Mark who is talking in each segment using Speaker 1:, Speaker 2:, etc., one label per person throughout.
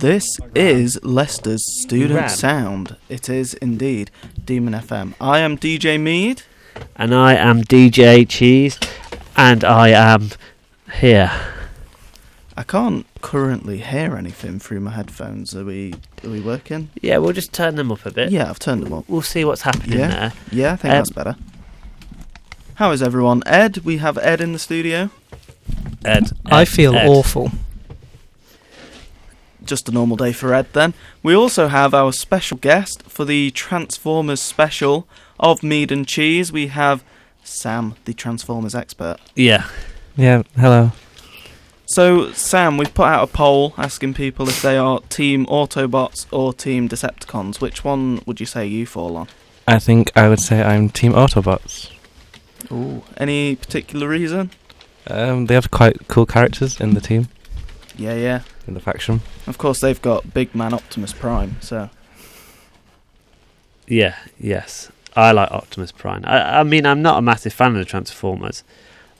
Speaker 1: This is Leicester's Student Sound. It is indeed Demon FM. I am DJ Mead.
Speaker 2: And I am DJ Cheese. And I am here.
Speaker 1: I can't currently hear anything through my headphones. Are we working?
Speaker 2: Yeah, we'll just turn them up a bit.
Speaker 1: Yeah, I've turned them up.
Speaker 2: We'll see what's happening there.
Speaker 1: Yeah, I think that's better. How is everyone? Ed, we have Ed in the studio.
Speaker 2: Ed
Speaker 3: I feel awful.
Speaker 1: Just a normal day for Ed then. We also have our special guest for the Transformers special of Mead and Cheese. We have Sam, the Transformers expert.
Speaker 2: Yeah.
Speaker 4: Yeah, hello.
Speaker 1: So, Sam, we've put out a poll asking people if they are Team Autobots or Team Decepticons. Which one would you say you fall on?
Speaker 4: I think I would say I'm Team Autobots.
Speaker 1: Ooh. Any particular reason?
Speaker 4: They have quite cool characters in the team.
Speaker 1: Yeah.
Speaker 4: In the faction.
Speaker 1: Of course, they've got Big Man Optimus Prime, so...
Speaker 2: Yeah, yes. I like Optimus Prime. I mean, I'm not a massive fan of the Transformers.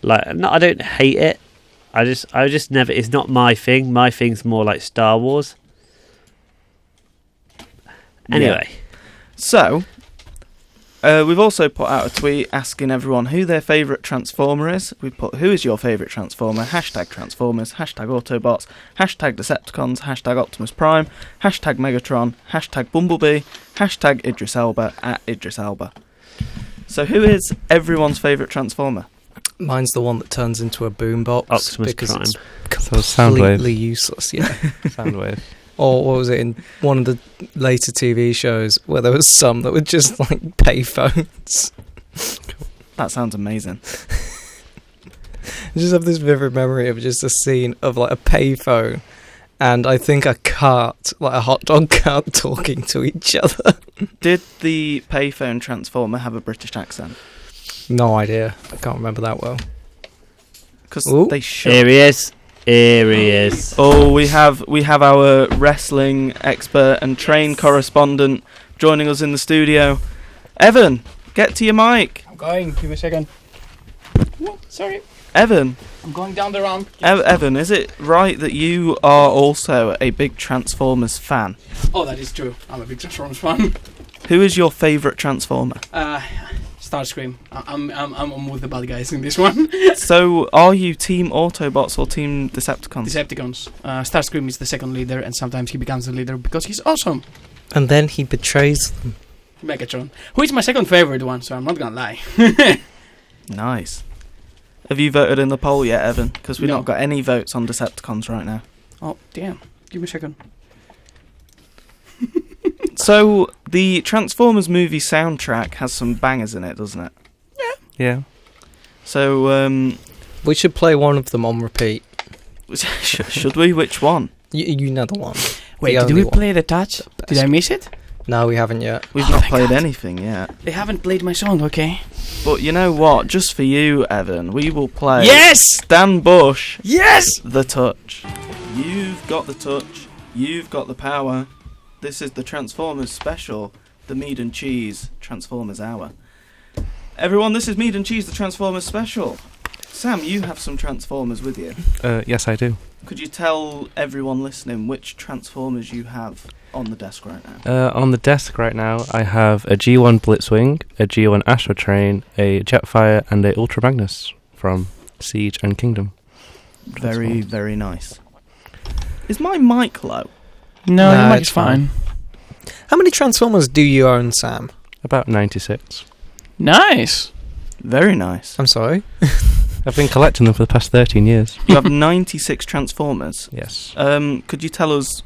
Speaker 2: I don't hate it. I just never... It's not my thing. My thing's more like Star Wars. Anyway.
Speaker 1: Yeah. So... we've also put out a tweet asking everyone who their favourite Transformer is. We've put, who is your favourite Transformer? Hashtag Transformers, hashtag Autobots, hashtag Decepticons, hashtag Optimus Prime, hashtag Megatron, hashtag Bumblebee, hashtag Idris Elba, @Idris Elba. So who is everyone's favourite Transformer?
Speaker 3: Mine's the one that turns into a boombox.
Speaker 2: Optimus
Speaker 3: because
Speaker 2: Prime.
Speaker 3: It's
Speaker 4: So Soundwave.
Speaker 3: completely useless, yeah.
Speaker 4: Soundwave.
Speaker 3: Or what was it, in one of the later TV shows where there was some that were just like payphones.
Speaker 1: That sounds amazing.
Speaker 3: I just have this vivid memory of just a scene of like a payphone and I think a cart, like a hot dog cart, talking to each other.
Speaker 1: Did the payphone Transformer have a British accent?
Speaker 3: No idea. I can't remember that well.
Speaker 1: Because
Speaker 3: Ooh.
Speaker 1: they should.
Speaker 2: Here he is. Here he is.
Speaker 1: Oh, we have our wrestling expert and train correspondent joining us in the studio. Evan, get to your mic.
Speaker 5: I'm going. Give me a second. Whoa, sorry.
Speaker 1: Evan.
Speaker 5: I'm going down the ramp.
Speaker 1: Evan, is it right that you are also a big Transformers fan?
Speaker 5: Oh, that is true. I'm a big Transformers fan.
Speaker 1: Who is your favourite Transformer?
Speaker 5: Starscream. I'm with the bad guys in this one.
Speaker 1: So, are you Team Autobots or Team Decepticons?
Speaker 5: Decepticons. Starscream is the second leader, and sometimes he becomes the leader because he's awesome.
Speaker 3: And then he betrays them.
Speaker 5: Megatron, who is my second favorite one, so I'm not gonna lie.
Speaker 1: Nice. Have you voted in the poll yet, Evan? Because we've
Speaker 5: No.
Speaker 1: not got any votes on Decepticons right now.
Speaker 5: Oh, damn. Give me a second.
Speaker 1: So, the Transformers movie soundtrack has some bangers in it, doesn't it?
Speaker 4: Yeah.
Speaker 1: So,
Speaker 3: We should play one of them on repeat.
Speaker 1: should we? Which one?
Speaker 3: You know the one.
Speaker 5: Wait,
Speaker 3: The
Speaker 5: did we
Speaker 3: only
Speaker 5: play The Touch? Did I miss it?
Speaker 3: No, we haven't yet.
Speaker 1: We've
Speaker 5: Oh,
Speaker 1: not
Speaker 5: thank
Speaker 1: played
Speaker 5: God.
Speaker 1: anything yet.
Speaker 5: They haven't played my song, okay?
Speaker 1: But you know what? Just for you, Evan, we will play
Speaker 5: Yes!
Speaker 1: Dan Bush,
Speaker 5: Yes!
Speaker 1: The Touch. You've got the touch. You've got the power. This is the Transformers special, the Mead and Cheese Transformers Hour. Everyone, this is Mead and Cheese, the Transformers special. Sam, you have some Transformers with you.
Speaker 4: Yes, I do.
Speaker 1: Could you tell everyone listening which Transformers you have on the desk right now?
Speaker 4: On the desk right now, I have a G1 Blitzwing, a G1 Astro Train, a Jetfire, and a Ultra Magnus from Siege and Kingdom.
Speaker 1: Very, very nice. Is my mic low?
Speaker 5: No,
Speaker 3: Nah,
Speaker 5: your mic
Speaker 3: it's
Speaker 5: is fine.
Speaker 3: How many Transformers do you own, Sam?
Speaker 4: About 96.
Speaker 5: Nice.
Speaker 1: Very nice.
Speaker 3: I'm sorry.
Speaker 4: I've been collecting them for the past 13 years.
Speaker 1: You have 96 Transformers.
Speaker 4: Yes.
Speaker 1: Could you tell us,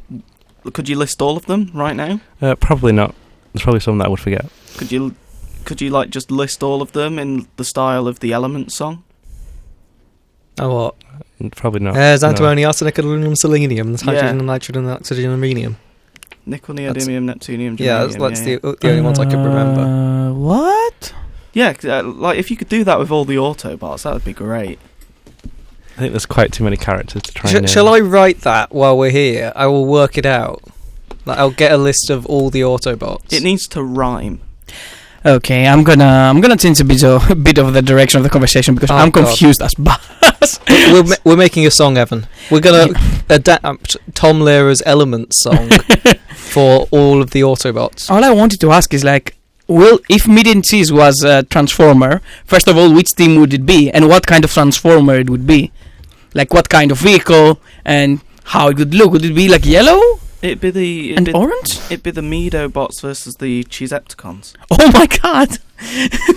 Speaker 1: could you list all of them right now?
Speaker 4: Probably not. There's probably some that I would forget.
Speaker 1: Could you like just list all of them in the style of the Element song?
Speaker 3: Oh, what?
Speaker 4: Probably not.
Speaker 3: Antimony, arsenic, aluminum, selenium, hydrogen,
Speaker 1: Yeah.
Speaker 3: nitrogen, oxygen, and rhenium.
Speaker 1: Nickel, neodymium, neptunium, germanium.
Speaker 3: Yeah, that's the only ones I could remember.
Speaker 5: What?
Speaker 1: Yeah, like if you could do that with all the Autobots, that would be great.
Speaker 4: I think there's quite too many characters to try and
Speaker 3: Shall I write that while we're here? I will work it out. Like, I'll get a list of all the Autobots.
Speaker 1: It needs to rhyme.
Speaker 5: Okay, I'm gonna change a bit of the direction of the conversation because I'm
Speaker 3: God.
Speaker 5: confused as buzz.
Speaker 3: We're making a song, Evan. We're gonna adapt Tom Lehrer's Elements song for all of the Autobots.
Speaker 5: All I wanted to ask is like, if Mead Cheese was a transformer, first of all, which team would it be, and what kind of transformer it would be? Like what kind of vehicle and how it would look? Would it be like yellow?
Speaker 1: It'd be the
Speaker 5: Orange?
Speaker 1: It'd be the Mead Autobots versus the Cheesecepticons.
Speaker 5: Oh my god!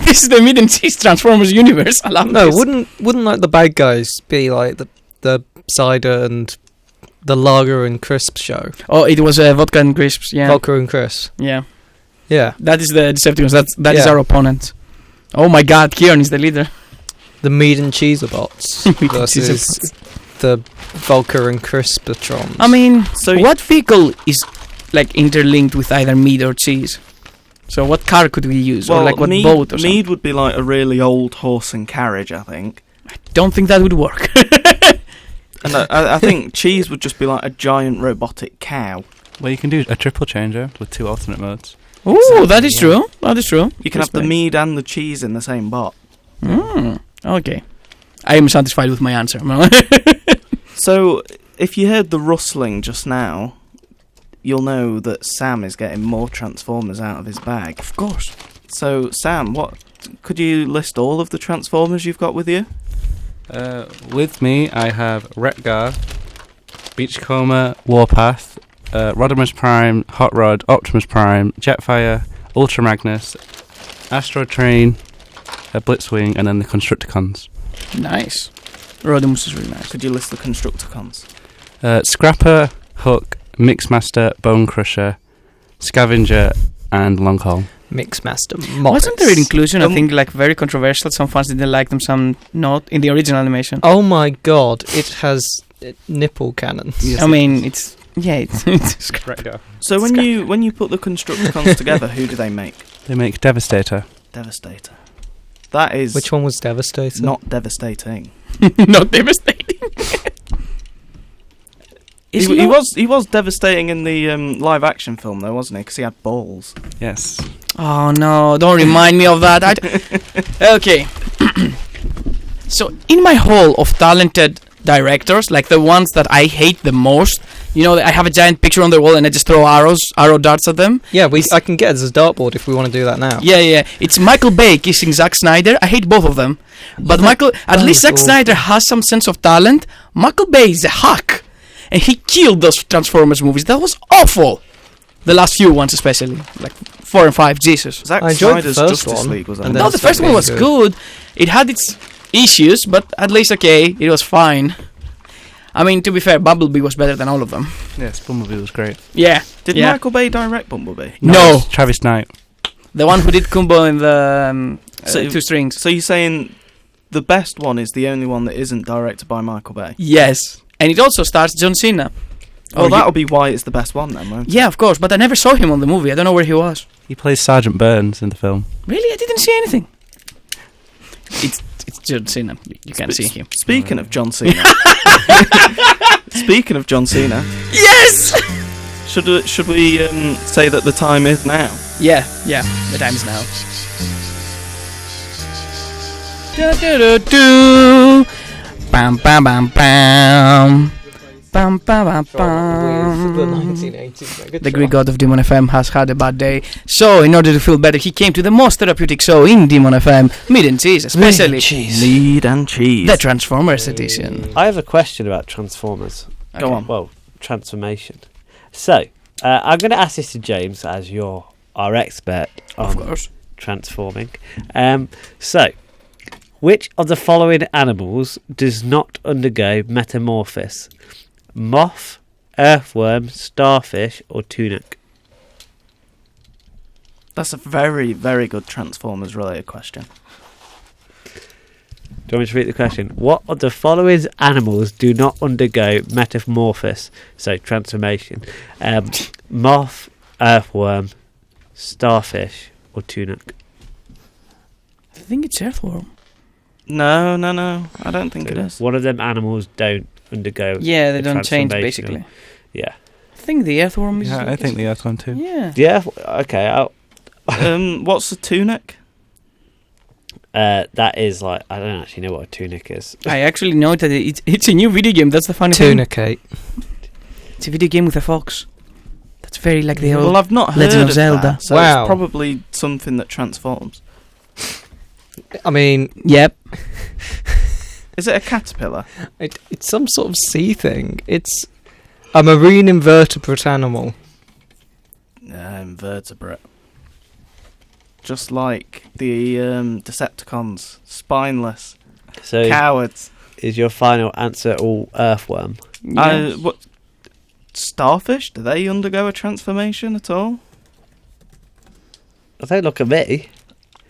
Speaker 5: This is the Mead Cheese Transformers universe. I love
Speaker 3: No,
Speaker 5: this.
Speaker 3: wouldn't like the bad guys be like the cider and the lager and crisp show?
Speaker 5: Oh, it was vodka and crisps. Yeah,
Speaker 3: Vodka and crisp.
Speaker 5: yeah.
Speaker 3: Yeah,
Speaker 5: That is the Decepticons. That is
Speaker 3: Yeah.
Speaker 5: our opponent. Oh my god, Kieran is the leader.
Speaker 3: the Mead and Cheesebots
Speaker 5: Mead and
Speaker 3: versus the Vodka and Crispatrons.
Speaker 5: I mean,
Speaker 1: So
Speaker 5: what vehicle is like interlinked with either meat or cheese? So what car could we use, or like what
Speaker 1: Mead,
Speaker 5: boat or something?
Speaker 1: Mead would be like a really old horse and carriage, I think.
Speaker 5: Don't think that would work.
Speaker 1: And I think Cheese would just be like a giant robotic cow.
Speaker 4: Well, you can do a triple changer with 2 alternate modes.
Speaker 5: Oh, that is true. That is true.
Speaker 1: You can have the Mead and the Cheese in the same bot.
Speaker 5: Okay, I am satisfied with my answer.
Speaker 1: So, if you heard the rustling just now, you'll know that Sam is getting more Transformers out of his bag.
Speaker 5: Of course.
Speaker 1: So, Sam, could you list all of the Transformers you've got with you?
Speaker 4: With me, I have Retgar, Beachcomber, Warpath, Rodimus Prime, Hot Rod, Optimus Prime, Jetfire, Ultra Magnus, Astro Train, Blitzwing, and then the Constructicons.
Speaker 5: Nice. Rodimus is really nice.
Speaker 1: Could you list the Constructicons?
Speaker 4: Scrapper, Hook, Mixmaster, Bone Crusher, Scavenger, and Longhaul.
Speaker 3: Mixmaster Moppets.
Speaker 5: Wasn't there an inclusion? I think like very controversial. Some fans didn't like them, some not in the original animation.
Speaker 3: Oh my god, it has nipple cannons.
Speaker 4: Yes,
Speaker 5: I mean, it's
Speaker 4: Retgar.
Speaker 1: So when you put the Constructicons together, who do they make?
Speaker 4: They make Devastator.
Speaker 1: Devastator. That is
Speaker 3: Which one was Devastator?
Speaker 1: not devastating.
Speaker 5: not devastating.
Speaker 1: He was devastating in the live action film though, wasn't he? Because he had balls.
Speaker 4: Yes.
Speaker 5: Oh no! Don't remind me of that. Okay. So in my hall of talented directors, like the ones that I hate the most, you know, I have a giant picture on the wall and I just throw arrow darts at them.
Speaker 3: Yeah, I can get it as a dartboard if we want to do that now.
Speaker 5: Yeah. It's Michael Bay kissing Zack Snyder. I hate both of them, but at least Zack Snyder has some sense of talent. Michael Bay is a hack, and he killed those Transformers movies. That was awful. The last few ones, especially, like 4 and 5. Jesus.
Speaker 1: Zack
Speaker 3: I enjoyed
Speaker 1: Snyder's
Speaker 3: the first
Speaker 1: Justice
Speaker 3: one,
Speaker 1: League was
Speaker 3: and
Speaker 1: amazing.
Speaker 3: then
Speaker 5: No, the first one was good. It had its issues, but at least it was fine. I mean, to be fair, Bumblebee was better than all of them.
Speaker 4: Yes, Bumblebee was great.
Speaker 5: Yeah.
Speaker 1: Did
Speaker 5: yeah.
Speaker 1: Michael Bay direct Bumblebee?
Speaker 5: No.
Speaker 4: it's Travis Knight.
Speaker 5: The one who did Kumbo in the
Speaker 1: So-
Speaker 5: 2 strings.
Speaker 1: So you're saying the best one is the only one that isn't directed by Michael Bay?
Speaker 5: Yes. And it also stars John Cena.
Speaker 1: Well,
Speaker 5: Or
Speaker 1: that'll be why it's the best one then, won't it?
Speaker 5: Yeah, of course, but I never saw him on the movie. I don't know where he was.
Speaker 4: He plays Sergeant Burns in the film.
Speaker 5: Really? I didn't see anything. It's John Cena. You can't see him.
Speaker 1: Speaking of John Cena. Speaking of John Cena,
Speaker 5: Yes!
Speaker 1: should we say that the time is now?
Speaker 5: Yeah. The time is now. Do-do-do-do. Bam, bam, bam, bam. Bam, bam, bam, bam.
Speaker 3: The 1980s.
Speaker 5: The Greek god of Demon FM has had a bad day, so in order to feel better, he came to the most therapeutic show in Demon FM, Mead Cheese, especially
Speaker 1: Mead and Cheese.
Speaker 5: the Transformers edition.
Speaker 2: I have a question about Transformers.
Speaker 1: Go
Speaker 5: Okay.
Speaker 1: on.
Speaker 2: Well, transformation. So, I'm going to ask this to James, as you're our expert
Speaker 5: Of
Speaker 2: on
Speaker 5: course.
Speaker 2: transforming. So, which of the following animals does not undergo metamorphosis? Moth, earthworm, starfish, or tunic?
Speaker 1: That's a very, very good Transformers related question.
Speaker 2: Do you want me to repeat the question? What of the following animals do not undergo metamorphosis? So, transformation. Moth, earthworm, starfish, or tunic?
Speaker 5: I think it's Earthworm.
Speaker 1: No, I don't think it is.
Speaker 2: One of them animals don't undergo.
Speaker 5: Yeah, they
Speaker 2: a
Speaker 5: don't change,
Speaker 2: transformation.
Speaker 5: basically.
Speaker 2: Yeah.
Speaker 5: I think the Earthworm is...
Speaker 4: Yeah, I think the Earth one too.
Speaker 5: Yeah.
Speaker 2: Yeah. Okay.
Speaker 1: What's a tunic?
Speaker 2: That is like, I don't actually know what a tunic is.
Speaker 5: I actually know that it's a new video game. That's the funny thing.
Speaker 3: Tunicate.
Speaker 5: It's a video game with a fox. That's very like the old.
Speaker 1: Well, I've not heard
Speaker 5: Legend of
Speaker 1: of
Speaker 5: Zelda.
Speaker 1: that, so
Speaker 3: Wow.
Speaker 1: it's probably something that transforms.
Speaker 3: I mean,
Speaker 5: Yep.
Speaker 1: Is it a caterpillar?
Speaker 3: it's some sort of sea thing. It's a marine invertebrate animal.
Speaker 1: Invertebrate. Just like the Decepticons, spineless,
Speaker 2: So,
Speaker 1: cowards.
Speaker 2: is your final answer all earthworm?
Speaker 1: What? Starfish? Do they undergo a transformation at all?
Speaker 2: Don't look at me.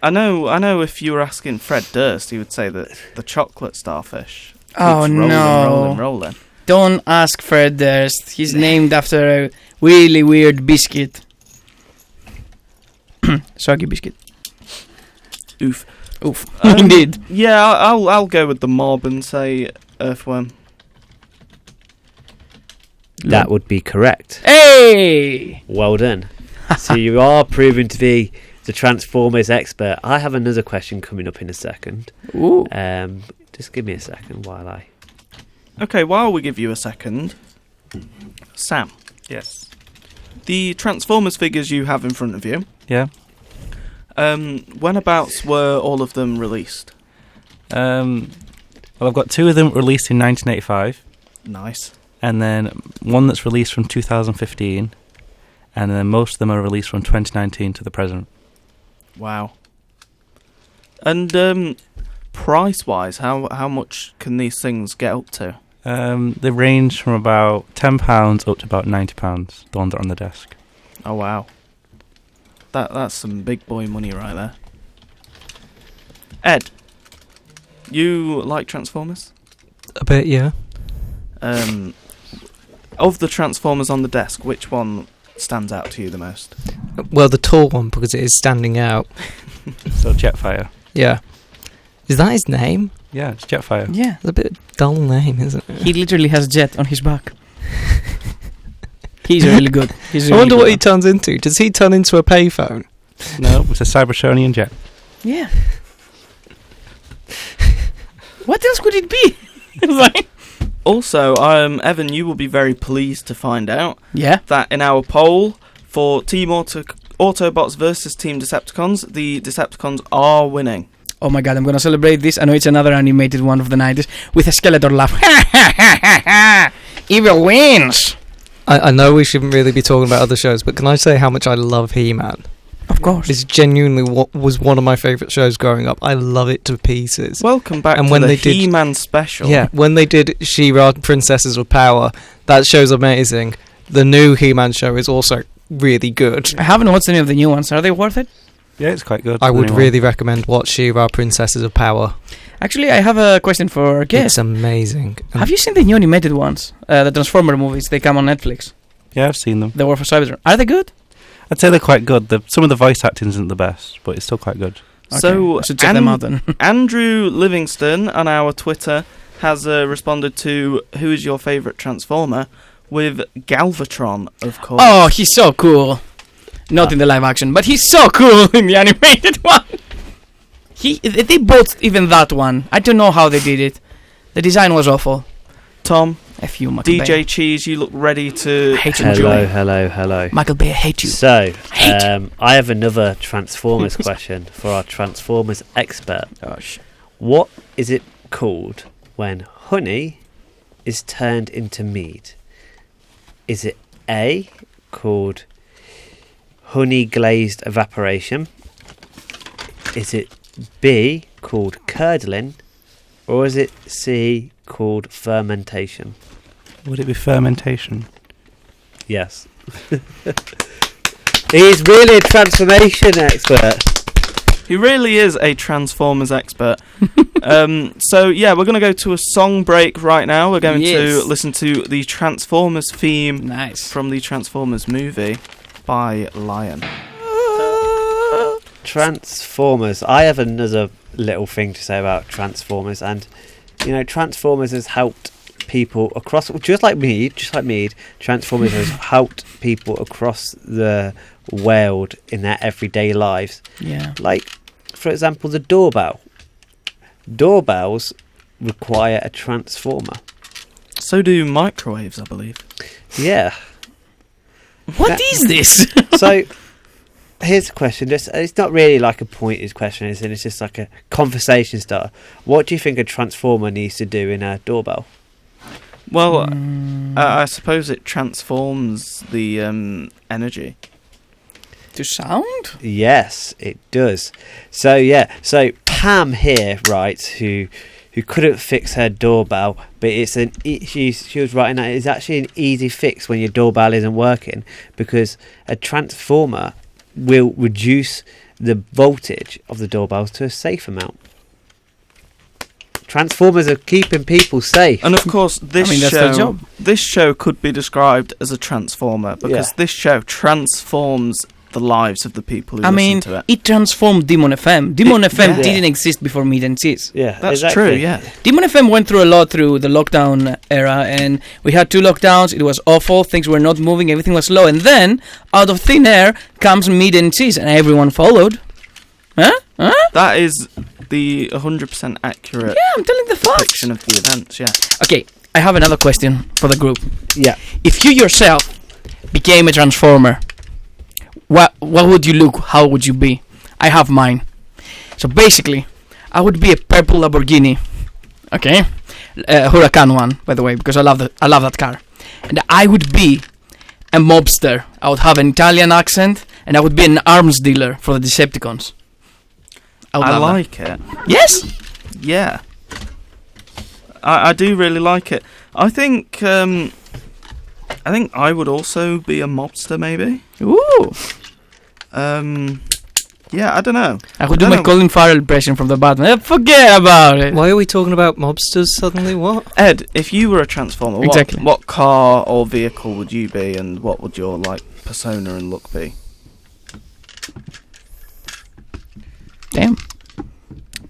Speaker 1: I know. If you were asking Fred Durst, he would say that the chocolate starfish.
Speaker 5: Oh,
Speaker 1: keeps rolling,
Speaker 5: no.
Speaker 1: rolling.
Speaker 5: Don't ask Fred Durst. He's named after a really weird biscuit. Soggy biscuit.
Speaker 1: Oof.
Speaker 5: Oof. Indeed.
Speaker 1: Yeah, I'll go with the mob and say earthworm.
Speaker 2: That would be correct.
Speaker 5: Hey!
Speaker 2: Well done. So you are proven to be the Transformers expert. I have another question coming up in a second.
Speaker 5: Ooh.
Speaker 2: Just give me a second while I...
Speaker 1: Okay, while we give you a second, Sam,
Speaker 4: Yes.
Speaker 1: the Transformers figures you have in front of you,
Speaker 4: Yeah.
Speaker 1: whenabouts were all of them released?
Speaker 4: Well, I've got 2 of them released in 1985,
Speaker 1: Nice.
Speaker 4: and then one that's released from 2015, and then most of them are released from 2019 to the present.
Speaker 1: Wow. And price-wise, how much can these things get up to?
Speaker 4: They range from about £10 up to about £90, the ones that are on the desk.
Speaker 1: Oh wow. That's some big boy money right there. Ed, you like Transformers?
Speaker 3: A bit, yeah.
Speaker 1: Of the Transformers on the desk, which one stands out to you the most?
Speaker 3: Well, the tall one, because it is standing out.
Speaker 4: So Jetfire.
Speaker 3: Yeah. Is that his name?
Speaker 4: Yeah, it's Jetfire.
Speaker 5: Yeah.
Speaker 3: It's a bit dull name, isn't it?
Speaker 5: He literally has jet on his back. He's really good. He's
Speaker 3: I
Speaker 5: really
Speaker 3: wonder
Speaker 5: good
Speaker 3: what he
Speaker 5: one.
Speaker 3: turns into. Does he turn into a payphone?
Speaker 4: No, it's a Cybertronian jet.
Speaker 5: Yeah. What else could it be? Like-
Speaker 1: Also, Evan, you will be very pleased to find out
Speaker 5: yeah.
Speaker 1: that in our poll for Team Autobots versus Team Decepticons, the Decepticons are winning.
Speaker 5: Oh my god, I'm gonna celebrate this. I know it's another animated one of the 90s with a Skeletor laugh. Evil wins!
Speaker 3: I know we shouldn't really be talking about other shows, but can I say how much I love He-Man?
Speaker 5: Of course.
Speaker 3: It's genuinely what was one of my favourite shows growing up. I love it to pieces.
Speaker 1: Welcome back
Speaker 3: And
Speaker 1: to
Speaker 3: when
Speaker 1: the
Speaker 3: they did-
Speaker 1: He-Man special.
Speaker 3: Yeah, when they did She-Ra Princesses of Power, that show's amazing. The new He-Man show is also really good.
Speaker 5: I haven't watched any of the new ones. Are they worth it?
Speaker 4: Yeah, it's quite good.
Speaker 3: I would
Speaker 4: Anyone.
Speaker 3: really recommend watch She-Ra Princesses of Power.
Speaker 5: Actually, I have a question for our guest.
Speaker 3: It's amazing.
Speaker 5: Have you seen the new animated ones? The Transformer movies. They come on Netflix.
Speaker 4: Yeah, I've seen them.
Speaker 5: The War for Cybertron. Are they good?
Speaker 4: I'd say they're quite good. Some of the voice acting isn't the best, but it's still quite good.
Speaker 1: So,
Speaker 5: I should check them out then.
Speaker 1: Andrew Livingston on our Twitter has responded to who is your favourite Transformer with Galvatron, of course.
Speaker 5: Oh, he's so cool. Not in the live action, but he's so cool in the animated one. They both even that one. I don't know how they did it. The design was awful.
Speaker 1: Tom,
Speaker 5: F you, Michael
Speaker 1: DJ
Speaker 5: Bay.
Speaker 1: Cheese, you look ready to...
Speaker 5: I hate you,
Speaker 2: Hello.
Speaker 5: Michael Bay, I hate you.
Speaker 2: So,
Speaker 5: Hate
Speaker 2: I have another Transformers question for our Transformers expert.
Speaker 5: Gosh.
Speaker 2: What is it called when honey is turned into mead? Is it A, called honey glazed evaporation? Is it B, called curdling? Or is it C, called fermentation?
Speaker 4: Would it be fermentation?
Speaker 2: Yes. He's really a transformation expert.
Speaker 1: He really is a Transformers expert. So, yeah, we're going to go to a song break right now. We're going to listen to the Transformers theme
Speaker 5: Nice.
Speaker 1: from the Transformers movie by Lion.
Speaker 2: Transformers. I have another little thing to say about Transformers, and you know, Transformers has helped people across, just like Mead, Transformers has helped people across the world in their everyday lives.
Speaker 5: Yeah.
Speaker 2: Like, for example, the doorbell. Doorbells require a transformer.
Speaker 1: So do microwaves, I believe.
Speaker 2: Yeah.
Speaker 5: What is this?
Speaker 2: So, here's a question. It's not really like a pointed question, is it? It's just like a conversation starter. What do you think a transformer needs to do in a doorbell?
Speaker 1: Well, I suppose it transforms the energy.
Speaker 5: To sound?
Speaker 2: Yes, it does. So yeah, so Pam here, right, who couldn't fix her doorbell, but she was writing that it's actually an easy fix when your doorbell isn't working, because a transformer will reduce the voltage of the doorbells to a safe amount. Transformers are keeping people safe.
Speaker 1: And of course,
Speaker 5: that's their job.
Speaker 1: This show could be described as a transformer, because this show transforms the lives of the people who listen to it.
Speaker 5: It transformed Demon FM. Demon FM didn't exist before Mead and Cheese.
Speaker 2: Yeah,
Speaker 1: that's
Speaker 2: exactly.
Speaker 1: true, yeah.
Speaker 5: Demon FM went through a lot through the lockdown era, and we had 2 lockdowns. It was awful. Things were not moving. Everything was slow. And then, out of thin air, comes Mead and Cheese, and everyone followed. Huh?
Speaker 1: That is the 100% accurate
Speaker 5: I'm telling the facts.
Speaker 1: depiction of the events, yeah.
Speaker 5: Okay, I have another question for the group.
Speaker 2: Yeah.
Speaker 5: If you yourself became a transformer, what would you look? How would you be? I have mine. So basically, I would be a purple Lamborghini. Okay, Huracan one, by the way, because I love that car. And I would be a mobster. I would have an Italian accent, and I would be an arms dealer for the Decepticons.
Speaker 1: I like it.
Speaker 5: Yes.
Speaker 1: Yeah. I do really like it. I think I would also be a mobster, maybe.
Speaker 5: Ooh.
Speaker 1: Yeah, I don't know.
Speaker 5: I would do my Colin Farrell impression from the Batman. Forget about it.
Speaker 3: Why are we talking about mobsters suddenly? What?
Speaker 1: Ed, if you were a transformer,
Speaker 5: Exactly.
Speaker 1: what car or vehicle would you be, and what would your persona and look be?
Speaker 5: Damn.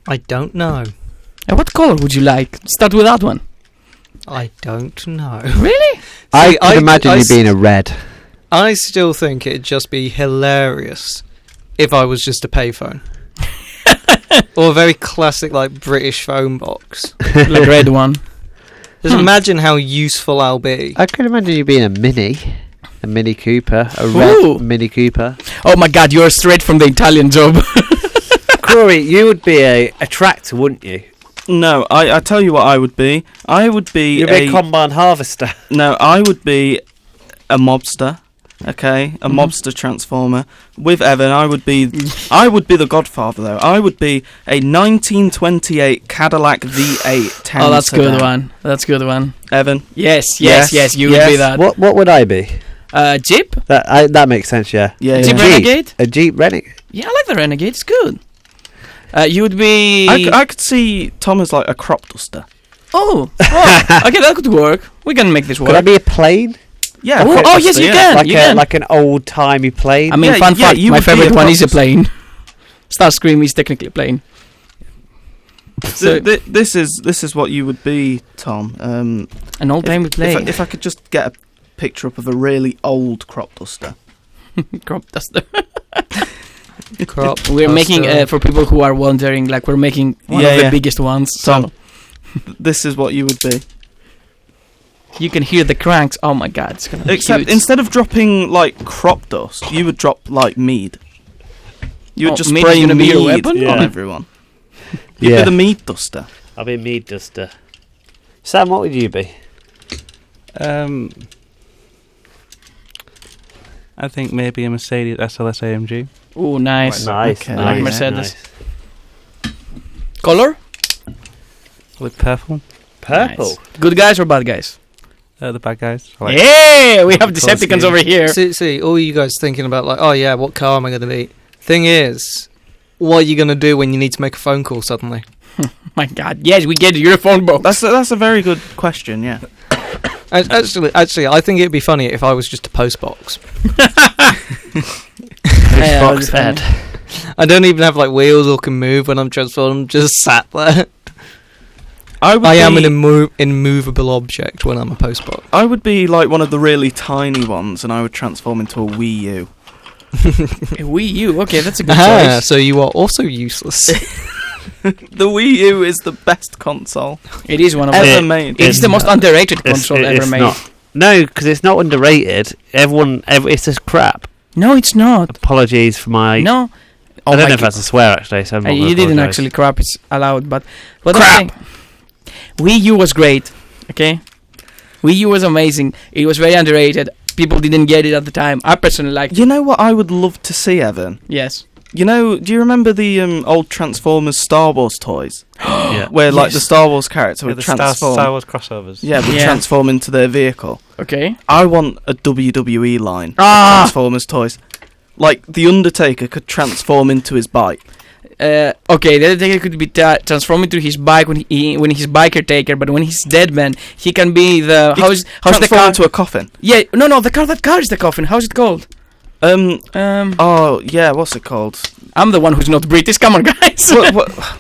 Speaker 3: I don't know.
Speaker 5: And what color would you like? Start with that one.
Speaker 3: I don't know.
Speaker 5: Really?
Speaker 2: I could imagine you being a red.
Speaker 3: I still think it'd just be hilarious if I was just a payphone. Or a very classic, British phone box.
Speaker 5: The red one.
Speaker 3: Just imagine how useful I'll be.
Speaker 2: I could imagine you being a Mini Cooper, a
Speaker 5: Ooh.
Speaker 2: red Mini Cooper.
Speaker 5: Oh my god, you're straight from the Italian job.
Speaker 2: Corey, you would be a tractor, wouldn't you?
Speaker 1: No, I tell you what I would be. I would be
Speaker 2: You'd be a combine harvester.
Speaker 1: No, I would be a mobster. Okay, a mobster transformer. With Evan, I would be the Godfather though. I would be a 1928 Cadillac V8 town
Speaker 5: Oh, that's
Speaker 1: sedan.
Speaker 5: good one. That's good one.
Speaker 1: Evan.
Speaker 5: Yes, you
Speaker 1: Yes.
Speaker 5: would be that.
Speaker 2: What would I be?
Speaker 5: Jeep?
Speaker 2: That makes sense, yeah.
Speaker 1: Yeah,
Speaker 5: Jeep
Speaker 1: yeah.
Speaker 5: Renegade?
Speaker 2: A Jeep Renegade.
Speaker 5: Yeah, I like the Renegade. It's good. You would be...
Speaker 1: I could see Tom as a crop duster.
Speaker 5: Oh, okay, that could work. We can make this work.
Speaker 2: Could I be a plane?
Speaker 1: Yeah.
Speaker 5: Oh,
Speaker 1: crop duster,
Speaker 5: yes, you
Speaker 1: yeah.
Speaker 5: can.
Speaker 2: Like an old timey plane.
Speaker 5: I mean,
Speaker 1: Yeah,
Speaker 5: fun
Speaker 1: yeah,
Speaker 5: fact,
Speaker 1: you
Speaker 5: my
Speaker 1: would be
Speaker 5: favorite
Speaker 1: a
Speaker 5: one is a
Speaker 1: crop
Speaker 5: plane. Starscream is technically a plane. So,
Speaker 1: This is what you would be, Tom.
Speaker 5: an old-timey plane.
Speaker 1: If I could just get a picture up of a really old crop duster.
Speaker 5: Crop duster.
Speaker 3: Crop
Speaker 5: We're making,
Speaker 3: duster.
Speaker 5: for people who are wondering, we're making one of the biggest ones.
Speaker 1: Tom.
Speaker 5: So
Speaker 1: This is what you would be.
Speaker 5: you can hear the cranks. Oh my god, it's gonna be
Speaker 1: Except
Speaker 5: huge.
Speaker 1: instead of dropping crop dust, you would drop mead. You would just
Speaker 5: mead is
Speaker 1: spray
Speaker 5: gonna be
Speaker 1: mead
Speaker 5: your weapon?
Speaker 1: on
Speaker 2: Yeah.
Speaker 1: everyone. You'd
Speaker 2: Yeah.
Speaker 1: be the mead duster.
Speaker 2: I'll be a mead duster. Sam, what would you be?
Speaker 4: I think maybe a Mercedes SLS AMG.
Speaker 5: Oh, nice.
Speaker 2: Nice,
Speaker 1: Okay.
Speaker 5: Like
Speaker 2: nice,
Speaker 5: Mercedes.
Speaker 2: nice.
Speaker 5: Color?
Speaker 4: With purple.
Speaker 2: Purple.
Speaker 5: Nice. Good guys or bad guys?
Speaker 4: The bad guys. I like
Speaker 5: Yeah, we have
Speaker 4: Colour
Speaker 5: Decepticons
Speaker 4: scheme.
Speaker 5: over here.
Speaker 3: See, all you guys thinking about oh yeah, what car am I going to be? Thing is, what are you going to do when you need to make a phone call suddenly?
Speaker 5: My god, yes, we get your phone box.
Speaker 1: That's a very good question. Yeah.
Speaker 3: Actually, I think it'd be funny if I was just a post box.
Speaker 5: Yeah,
Speaker 2: Box
Speaker 5: that's
Speaker 2: head.
Speaker 3: I don't even have wheels or can move when I'm transformed. I'm just sat there. I am an immovable object when I'm a postbot.
Speaker 1: I would be like one of the really tiny ones, and I would transform into a Wii U.
Speaker 5: A Wii U. Okay, that's a good choice.
Speaker 3: So you are also useless.
Speaker 1: The Wii U is the best console
Speaker 5: It is one of
Speaker 1: ever
Speaker 5: the.
Speaker 1: made.
Speaker 5: It's the most underrated console ever
Speaker 2: it's
Speaker 5: made.
Speaker 2: not. No, because it's not underrated. It's just crap.
Speaker 5: No, it's not.
Speaker 2: Apologies for my.
Speaker 5: No.
Speaker 2: I don't know if that's a swear actually. So I'm not gonna
Speaker 5: You didn't
Speaker 2: apologise.
Speaker 5: actually crap. It's allowed, but what
Speaker 1: Crap.
Speaker 5: I'm saying, Wii U was great. Okay, Wii U was amazing. It was very underrated. People didn't get it at the time. I personally liked it.
Speaker 1: You know what I would love to see, Evan?
Speaker 5: Yes.
Speaker 1: You know, do you remember the old Transformers Star Wars toys?
Speaker 2: Yeah.
Speaker 1: Where like
Speaker 5: Yes.
Speaker 1: the Star Wars character would
Speaker 4: the
Speaker 1: transform.
Speaker 4: Star Wars crossovers.
Speaker 1: Yeah, would
Speaker 5: Yeah.
Speaker 1: transform into their vehicle.
Speaker 5: Okay.
Speaker 1: I want a WWE line of
Speaker 5: Ah.
Speaker 1: Transformers toys. Like the Undertaker could transform into his bike.
Speaker 5: Okay, the Undertaker could be transformed into his bike when he's biker taker, but when he's dead man, he can be the
Speaker 1: He
Speaker 5: how's the
Speaker 1: Transform
Speaker 5: car?
Speaker 1: into a coffin.
Speaker 5: Yeah, no, the car that carries the coffin. How's it called?
Speaker 1: Oh yeah, what's it called?
Speaker 5: I'm the one who's not British. Come on, guys.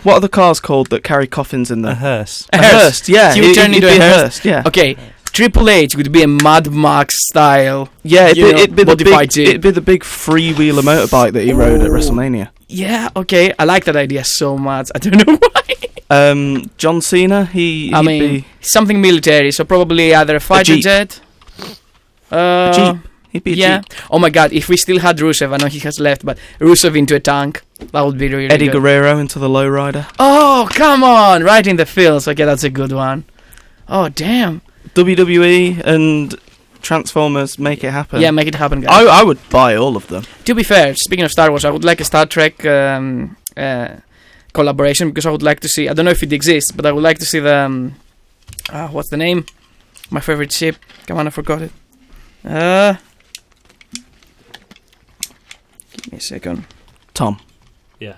Speaker 1: what are the cars called that carry coffins in
Speaker 4: A
Speaker 1: them?
Speaker 4: hearse.
Speaker 1: A hearse. Yeah,
Speaker 5: He would turn
Speaker 1: it'd
Speaker 5: into
Speaker 1: be
Speaker 5: a
Speaker 1: a
Speaker 5: hearse.
Speaker 1: hearse. Yeah.
Speaker 5: Okay, Triple H would be a Mad Max style.
Speaker 1: Yeah, it'd be the
Speaker 5: modified
Speaker 1: big, it'd be the big freewheeler motorbike that he rode at
Speaker 5: Ooh.
Speaker 1: WrestleMania.
Speaker 5: Yeah, okay, I like that idea so much. I don't know why.
Speaker 1: John Cena, he'd be
Speaker 5: Something military, so probably either a fighter
Speaker 1: Jeep.
Speaker 5: jet.
Speaker 1: a Jeep. He'd be a
Speaker 5: Yeah.
Speaker 1: Jeep.
Speaker 5: Oh my God, if we still had Rusev, I know he has left, but Rusev into a tank, that would be really
Speaker 1: Eddie
Speaker 5: good.
Speaker 1: Guerrero into the lowrider.
Speaker 5: Oh, come on, right in the feels. Okay, that's a good one. Oh, damn.
Speaker 1: WWE and Transformers, make it happen.
Speaker 5: Yeah, make it happen, guys.
Speaker 1: I would buy all of them.
Speaker 5: To be fair, speaking of Star Wars, I would like a Star Trek collaboration, because I would like to see, I don't know if it exists, but I would like to see the, what's the name? My favorite ship. Come on, I forgot it. Give me a second.
Speaker 1: Tom.
Speaker 2: Yeah.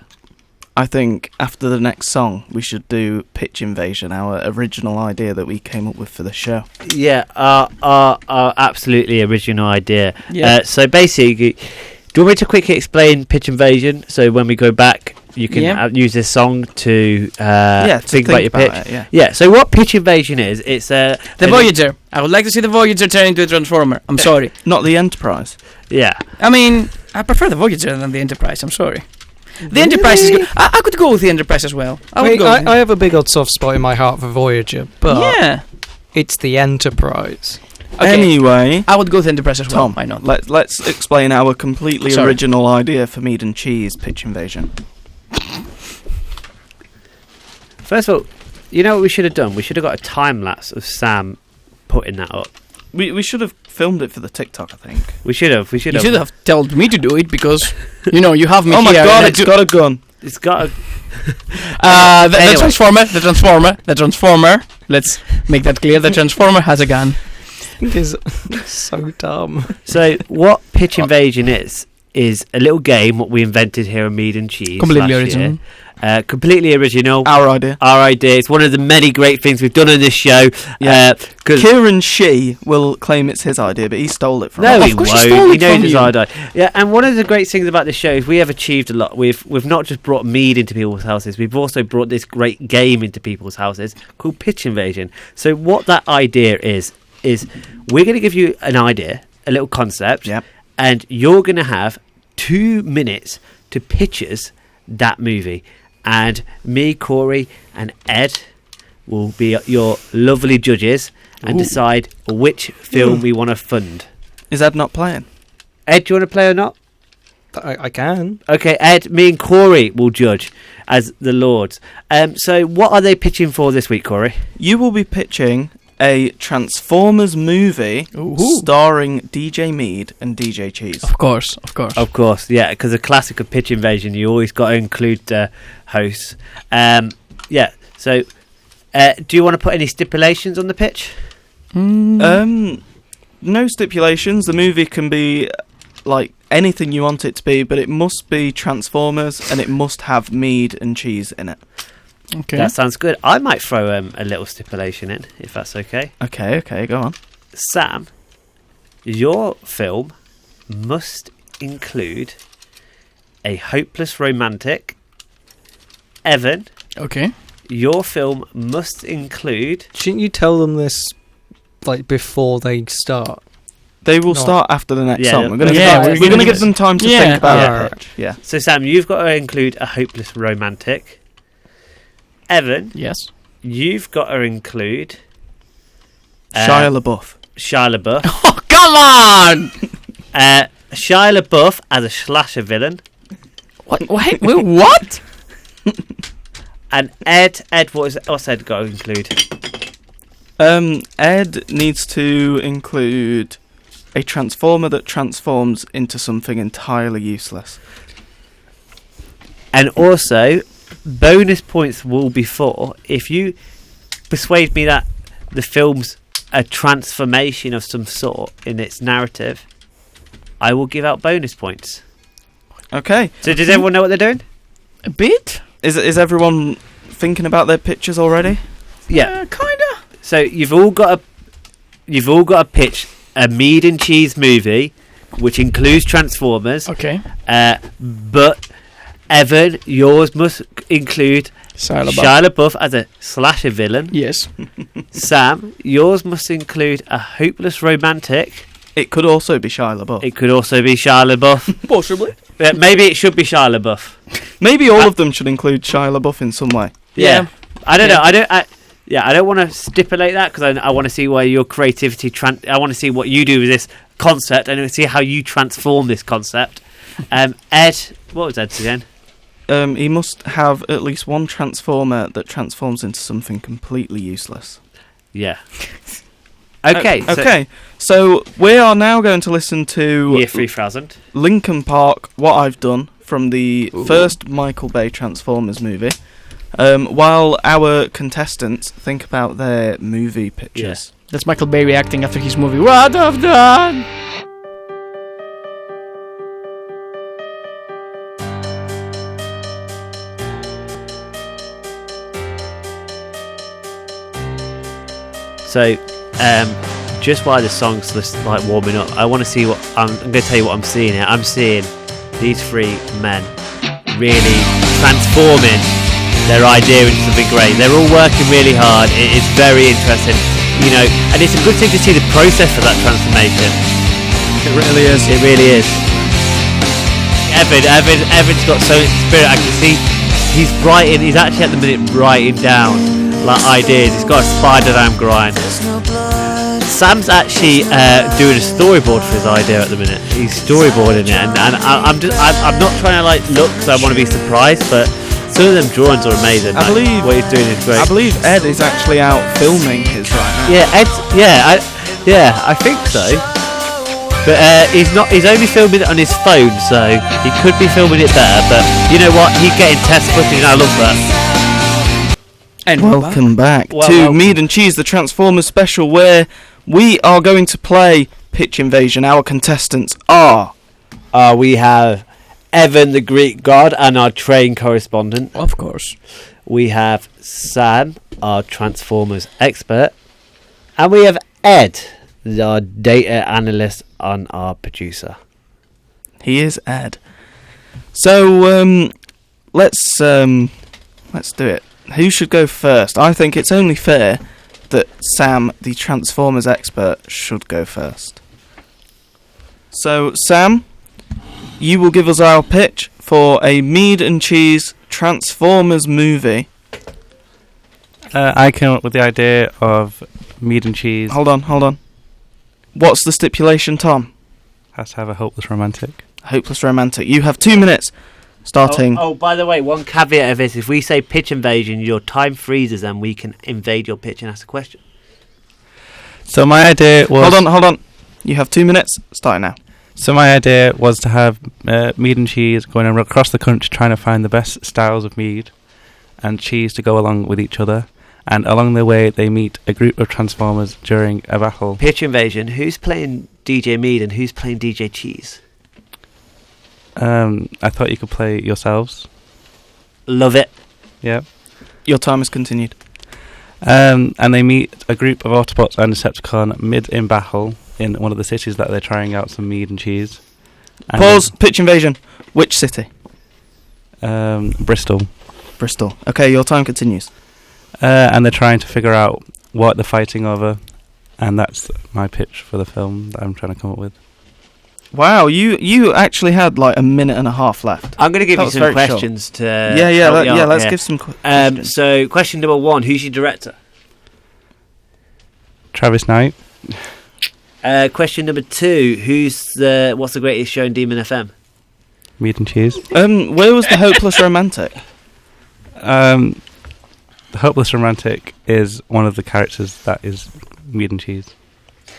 Speaker 1: I think after the next song, we should do Pitch Invasion, our original idea that we came up with for the show.
Speaker 2: Yeah, our absolutely original idea.
Speaker 5: Yeah.
Speaker 2: So basically, do you want me to quickly explain Pitch Invasion? So when we go back, you can
Speaker 5: Yeah.
Speaker 2: use this song to
Speaker 1: to
Speaker 2: think about your pitch.
Speaker 1: it, yeah.
Speaker 2: Yeah. So what Pitch Invasion is? It's
Speaker 5: The Voyager. I would like to see the Voyager turn into a Transformer. I'm sorry.
Speaker 1: Not the Enterprise.
Speaker 2: Yeah.
Speaker 5: I mean, I prefer the Voyager than the Enterprise. I'm sorry. The Enterprise is good. I could go with the Enterprise as well.
Speaker 3: I have a big old soft spot in my heart for Voyager, but
Speaker 5: yeah.
Speaker 3: it's the Enterprise.
Speaker 5: Okay.
Speaker 1: Anyway,
Speaker 5: I would go with Enterprise as well.
Speaker 1: Tom,
Speaker 5: Why not?
Speaker 1: let's explain our completely
Speaker 5: Sorry.
Speaker 1: original idea for Mead Cheese Pitch Invasion.
Speaker 2: First of all, you know what we should have done? We should have got a time lapse of Sam putting that up.
Speaker 1: We should have filmed it for the TikTok, I think.
Speaker 2: We should have. We should
Speaker 5: You
Speaker 2: have.
Speaker 5: should have told me to do it, because you have me
Speaker 1: Oh my
Speaker 5: here.
Speaker 1: god,
Speaker 5: and I
Speaker 1: it's
Speaker 5: do-
Speaker 1: got a gun.
Speaker 2: It's got. A,
Speaker 5: the
Speaker 2: Anyway.
Speaker 5: the Transformer. Let's make that clear. The Transformer has a gun.
Speaker 3: It is so dumb.
Speaker 2: so what Pitch Invasion is a little game what we invented here on Mead and Cheese.
Speaker 5: Completely
Speaker 2: last
Speaker 5: original.
Speaker 2: year. Completely original.
Speaker 1: Our idea.
Speaker 2: Our idea. It's one of the many great things we've done on this show.
Speaker 1: Yeah.
Speaker 2: 'Cause
Speaker 1: Kieran Shee will claim it's his idea, but he stole it from
Speaker 2: no,
Speaker 1: us.
Speaker 2: he
Speaker 5: Of course
Speaker 2: won't.
Speaker 5: he stole
Speaker 2: He
Speaker 5: it
Speaker 2: knows
Speaker 5: from
Speaker 2: it's
Speaker 5: you.
Speaker 2: our idea. Yeah, and one of the great things about this show is we have achieved a lot. We've not just brought mead into people's houses. We've also brought this great game into people's houses called Pitch Invasion. So what that idea is we're going to give you an idea, a little concept,
Speaker 1: Yep.
Speaker 2: and you're going to have 2 minutes to pitch us that movie. And me, Corey, and Ed will be your lovely judges and
Speaker 5: Ooh.
Speaker 2: decide which film we want to fund.
Speaker 1: Is Ed not playing?
Speaker 2: Ed, do you want to play or not?
Speaker 3: I can.
Speaker 2: Okay, Ed, me and Corey will judge as the lords. So what are they pitching for this week, Corey?
Speaker 1: You will be pitching a Transformers movie
Speaker 5: Ooh.
Speaker 1: starring DJ Mead and DJ Cheese.
Speaker 5: Of course.
Speaker 2: Of course, yeah, because a classic of Pitch Invasion, you always got to include the hosts. Yeah, so do you want to put any stipulations on the pitch?
Speaker 1: No stipulations. The movie can be like anything you want it to be, but it must be Transformers and it must have mead and cheese in it.
Speaker 5: Okay.
Speaker 2: That sounds good. I might throw a little stipulation in, if that's okay.
Speaker 1: Okay, go on.
Speaker 2: Sam, your film must include a hopeless romantic. Evan,
Speaker 5: Okay.
Speaker 2: your film must include...
Speaker 3: Shouldn't you tell them this like before they start?
Speaker 1: They will
Speaker 3: No.
Speaker 1: start after the next
Speaker 2: Yeah,
Speaker 1: song. We're going
Speaker 5: we're
Speaker 1: to give them time to
Speaker 5: Yeah.
Speaker 1: think about
Speaker 2: Yeah.
Speaker 1: their pitch. Yeah.
Speaker 2: So, Sam, you've got to include a hopeless romantic. Evan,
Speaker 5: Yes.
Speaker 2: you've got to include...
Speaker 1: Shia LaBeouf.
Speaker 2: Shia LaBeouf.
Speaker 5: Oh, come on!
Speaker 2: Shia LaBeouf as a slasher villain.
Speaker 5: What? Wait, what?
Speaker 2: And Ed, what's Ed got to include?
Speaker 1: Ed needs to include a transformer that transforms into something entirely useless.
Speaker 2: And also, bonus points will be for if you persuade me that the film's a transformation of some sort in its narrative, I will give out bonus points.
Speaker 1: Okay.
Speaker 2: So does everyone know what they're doing?
Speaker 5: A bit?
Speaker 1: Is everyone thinking about their pitches already?
Speaker 2: Yeah.
Speaker 5: Kinda.
Speaker 2: So you've all got to pitch a Mead and Cheese movie, which includes Transformers.
Speaker 5: Okay.
Speaker 2: But Evan, yours must include
Speaker 5: Shia
Speaker 2: Shia LaBeouf as a slasher villain.
Speaker 5: Yes.
Speaker 2: Sam, yours must include a hopeless romantic.
Speaker 1: It could also be Shia LaBeouf.
Speaker 2: It could also be Shia LaBeouf.
Speaker 5: Possibly.
Speaker 2: Maybe it should be Shia LaBeouf.
Speaker 1: Maybe all of them should include Shia LaBeouf in some way.
Speaker 2: Yeah. I don't know. I don't want to stipulate that because I want to see where your creativity. I want to see what you do with this concept and see how you transform this concept. Ed, what was Ed's again?
Speaker 1: He must have at least one transformer that transforms into something completely useless.
Speaker 2: Yeah. Okay.
Speaker 1: Okay. So we are now going to listen to
Speaker 2: Year 3000.
Speaker 1: Linkin Park, What I've Done, from the first Michael Bay Transformers movie, while our contestants think about their movie pitches.
Speaker 5: That's Michael Bay reacting after his movie. What I've done!
Speaker 2: So, just while the song's like warming up, I want to see what I'm going to tell you what I'm seeing here. I'm seeing these three men really transforming their idea into something great. They're all working really hard. It's very interesting, you know, and it's a good thing to see the process of that transformation.
Speaker 1: It really is.
Speaker 2: It really is. Evan's got so much spirit. I can see he's writing. He's actually at the minute writing down like ideas. He's got a spider-ram grind. Sam's actually doing a storyboard for his idea at the minute. He's storyboarding it, and I'm not trying to like look because I want to be surprised, but some of them drawings are amazing.
Speaker 1: I believe
Speaker 2: what he's doing is great.
Speaker 1: I believe Ed is actually out filming his right now.
Speaker 2: Yeah, Ed's. I think so. But he's not. He's only filming it on his phone, so he could be filming it better. But you know what? He's getting test footage, and I love that.
Speaker 5: And
Speaker 1: Welcome back to
Speaker 2: welcome.
Speaker 1: Mead and Cheese, the Transformers special, where we are going to play Pitch Invasion. Our contestants are...
Speaker 2: We have Evan, the Greek god, and our train correspondent.
Speaker 5: of course.
Speaker 2: We have Sam, our Transformers expert. And we have Ed, our data analyst and our producer.
Speaker 1: He is Ed. So, let's do it. Who should go first? I think it's only fair that Sam, the Transformers expert, should go first. So, Sam, you will give us our pitch for a Mead and Cheese Transformers movie.
Speaker 4: I came up with the idea of Mead and Cheese.
Speaker 1: Hold on. What's the stipulation, Tom?
Speaker 4: Has to have a hopeless romantic.
Speaker 1: Hopeless romantic. You have 2 minutes. Starting.
Speaker 2: Oh, by the way, one caveat of this: if we say pitch invasion, your time freezes, and we can invade your pitch and ask a question.
Speaker 4: So my idea was...
Speaker 1: Hold on. You have 2 minutes. Starting now.
Speaker 4: So my idea was to have Mead and Cheese going across the country trying to find the best styles of mead and cheese to go along with each other. And along the way, they meet a group of Transformers during a battle.
Speaker 2: Pitch invasion. Who's playing DJ Mead and who's playing DJ Cheese?
Speaker 4: I thought you could play yourselves.
Speaker 2: Love it.
Speaker 4: Yeah.
Speaker 1: Your time has continued.
Speaker 4: And they meet a group of Autobots and Decepticon mid in battle in one of the cities that they're trying out some mead and cheese. And
Speaker 1: Pause. Pitch invasion. Which city?
Speaker 4: Bristol.
Speaker 1: Bristol. Okay, your time continues.
Speaker 4: And they're trying to figure out what they're fighting over, and that's my pitch for the film that I'm trying to come up with.
Speaker 1: Wow, you actually had like a minute and a half left.
Speaker 2: I'm going to give
Speaker 1: That
Speaker 2: you
Speaker 1: was
Speaker 2: some
Speaker 1: very
Speaker 2: questions to.
Speaker 1: Let's give some questions.
Speaker 2: So, question number 1: who's your director?
Speaker 4: Travis Knight.
Speaker 2: Question number 2: what's the greatest show in Demon FM?
Speaker 4: Mead and Cheese.
Speaker 1: Where was the hopeless romantic?
Speaker 4: The Hopeless Romantic is one of the characters that is Mead and Cheese.